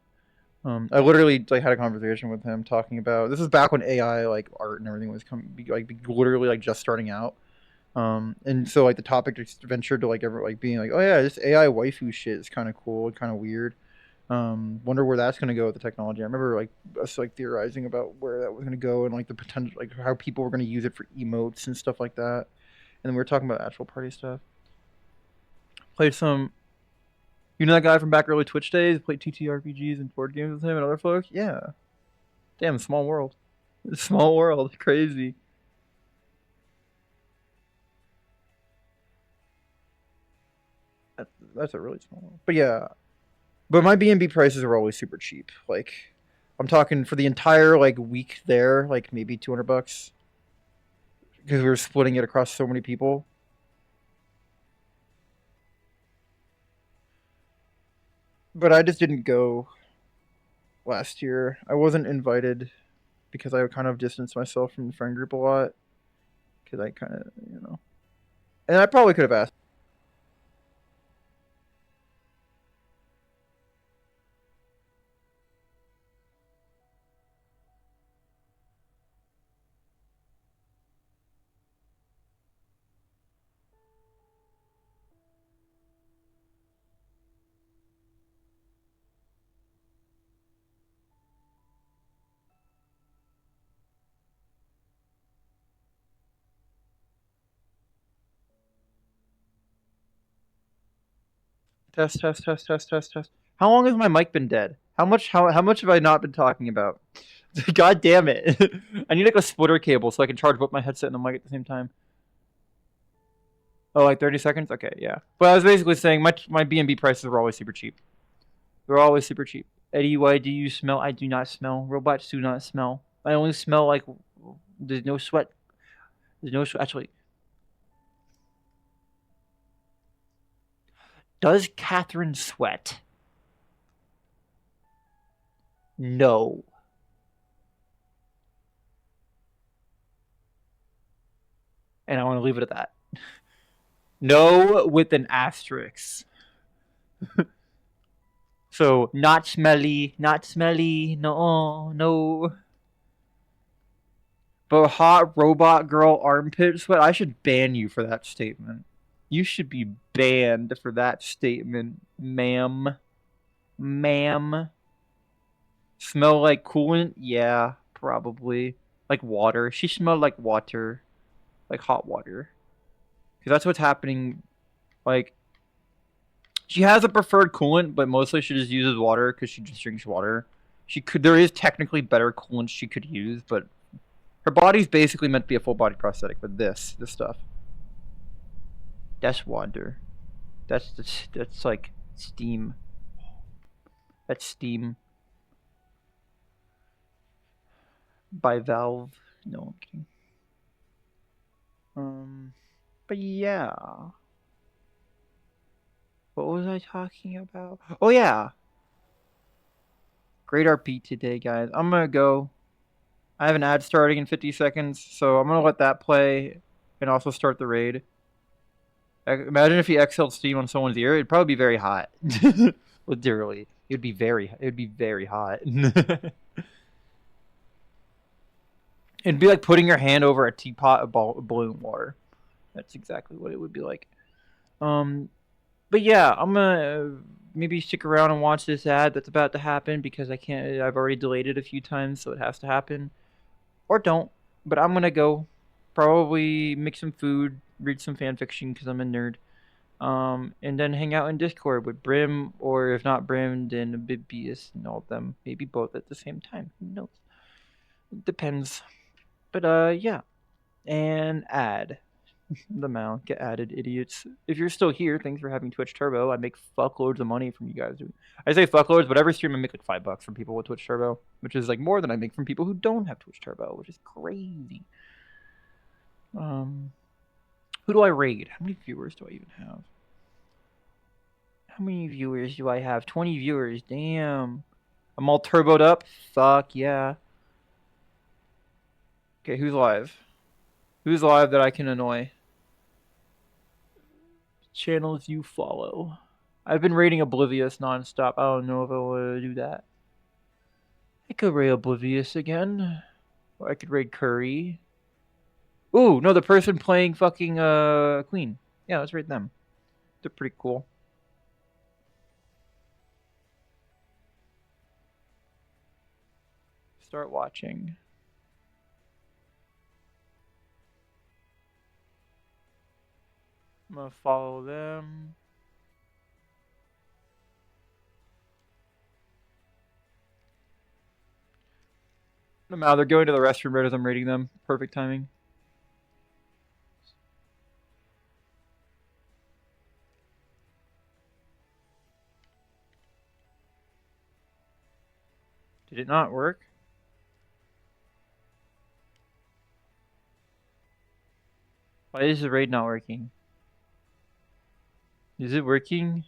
I literally like had a conversation with him talking about this is back when AI like art and everything was literally like just starting out. And so like the topic just ventured to like being like, oh yeah, this AI waifu shit is kind of cool, kind of weird. Wonder where that's gonna go with the technology. I remember like us like theorizing about where that was gonna go and like the potential, like how people were gonna use it for emotes and stuff like that. And then we were talking about actual party stuff. Played some. You know that guy from back early Twitch days? Played TTRPGs and board games with him and other folks? Yeah. Damn, small world. Small world. Crazy. That's a really small world. But yeah. But my B&B prices are always super cheap. Like, I'm talking for the entire like week there, like maybe $200. Because we were splitting it across so many people. But I just didn't go last year. I wasn't invited because I kind of distanced myself from the friend group a lot. Because I kind of, you know. And I probably could have asked. Test. How long has my mic been dead? How much have I not been talking about? God damn it. I need like a splitter cable so I can charge both my headset and the mic at the same time. Oh, like 30 seconds? Okay, yeah. But I was basically saying my B&B prices were always super cheap. They're always super cheap. Eddie, why do you smell? I do not smell. Robots do not smell. I only smell like there's no sweat. There's no sweat. Actually, does Katherine sweat? No. And I want to leave it at that. No with an asterisk. So, not smelly, no. But hot robot girl armpit sweat, I should ban you for that statement. You should be banned for that statement, ma'am. Ma'am. Smell like coolant? Yeah, probably. Like water. She smelled like water. Like hot water. Because that's what's happening. Like, she has a preferred coolant, but mostly she just uses water because she just drinks water. There is technically better coolant she could use, but Her body's basically meant to be a full body prosthetic, but this stuff. That's water. That's like steam. That's steam. By Valve. No, I'm kidding. But yeah. What was I talking about? Oh yeah. Great RP today, guys. I'm gonna go. I have an ad starting in 50 seconds, so I'm gonna let that play and also start the raid. Imagine if you exhaled steam on someone's ear. It'd probably be very hot. Literally. It'd be very hot. It'd be like putting your hand over a teapot of boiling water. That's exactly what it would be like. But yeah, I'm gonna maybe stick around and watch this ad that's about to happen because I can't. I've already delayed it a few times, so it has to happen. Or don't. But I'm gonna go. Probably make some food, read some fan fiction because I'm a nerd. And then hang out in Discord with Brim, or if not Brim, then Bibius and all of them. Maybe both at the same time. Who knows? It depends. But yeah. And add. The mount. Get added, idiots. If you're still here, thanks for having Twitch Turbo. I make fuckloads of money from you guys. I say fuckloads, but every stream I make like $5 from people with Twitch Turbo, which is like more than I make from people who don't have Twitch Turbo, which is crazy. Who do I raid? How many viewers do I even have? How many viewers do I have? 20 viewers. Damn. I'm all turboed up. Fuck yeah. Okay, who's live? Who's live that I can annoy? Channels you follow. I've been raiding Oblivious nonstop. I don't know if I want to do that. I could raid Oblivious again. Or I could raid Curry. Ooh, no, the person playing fucking Queen. Yeah, let's raid them. They're pretty cool. Start watching. I'm gonna follow them. No matter, they're going to the restroom right as I'm raiding them. Perfect timing. Did it not work? Why is the raid not working? Is it working?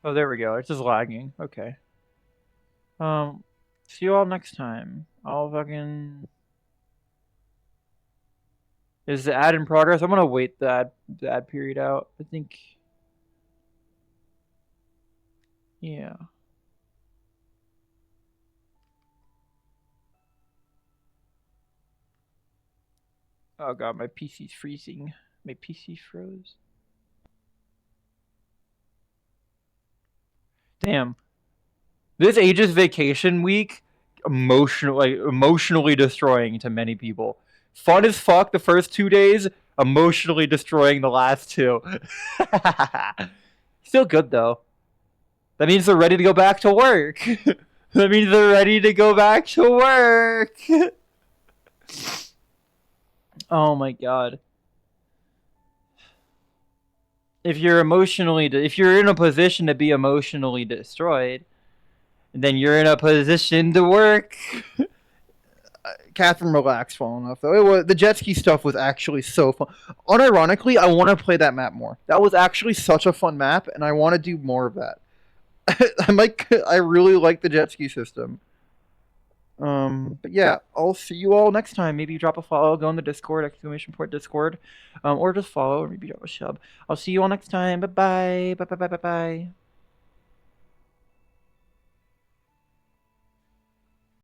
Oh, there we go. It's just lagging. Okay. See you all next time. I'll fucking... Is the ad in progress? I'm gonna wait the ad period out. I think... Yeah. Oh god, my PC's freezing. My PC froze. Damn. This Aegis vacation week, emotionally destroying to many people. Fun as fuck the first 2 days, emotionally destroying the last 2. Still good though. That means they're ready to go back to work. That means they're ready to go back to work. Oh my god. If you're in a position to be emotionally destroyed, then you're in a position to work. Katherine relaxed well enough though. The jet ski stuff was actually so fun. Unironically, I want to play that map more. That was actually such a fun map, and I want to do more of that. I really like the jet ski system. But yeah, I'll see you all next time. Maybe drop a follow, go on the Discord, !Discord, or just follow, or maybe drop a sub. I'll see you all next time. Bye bye. Bye bye bye bye bye.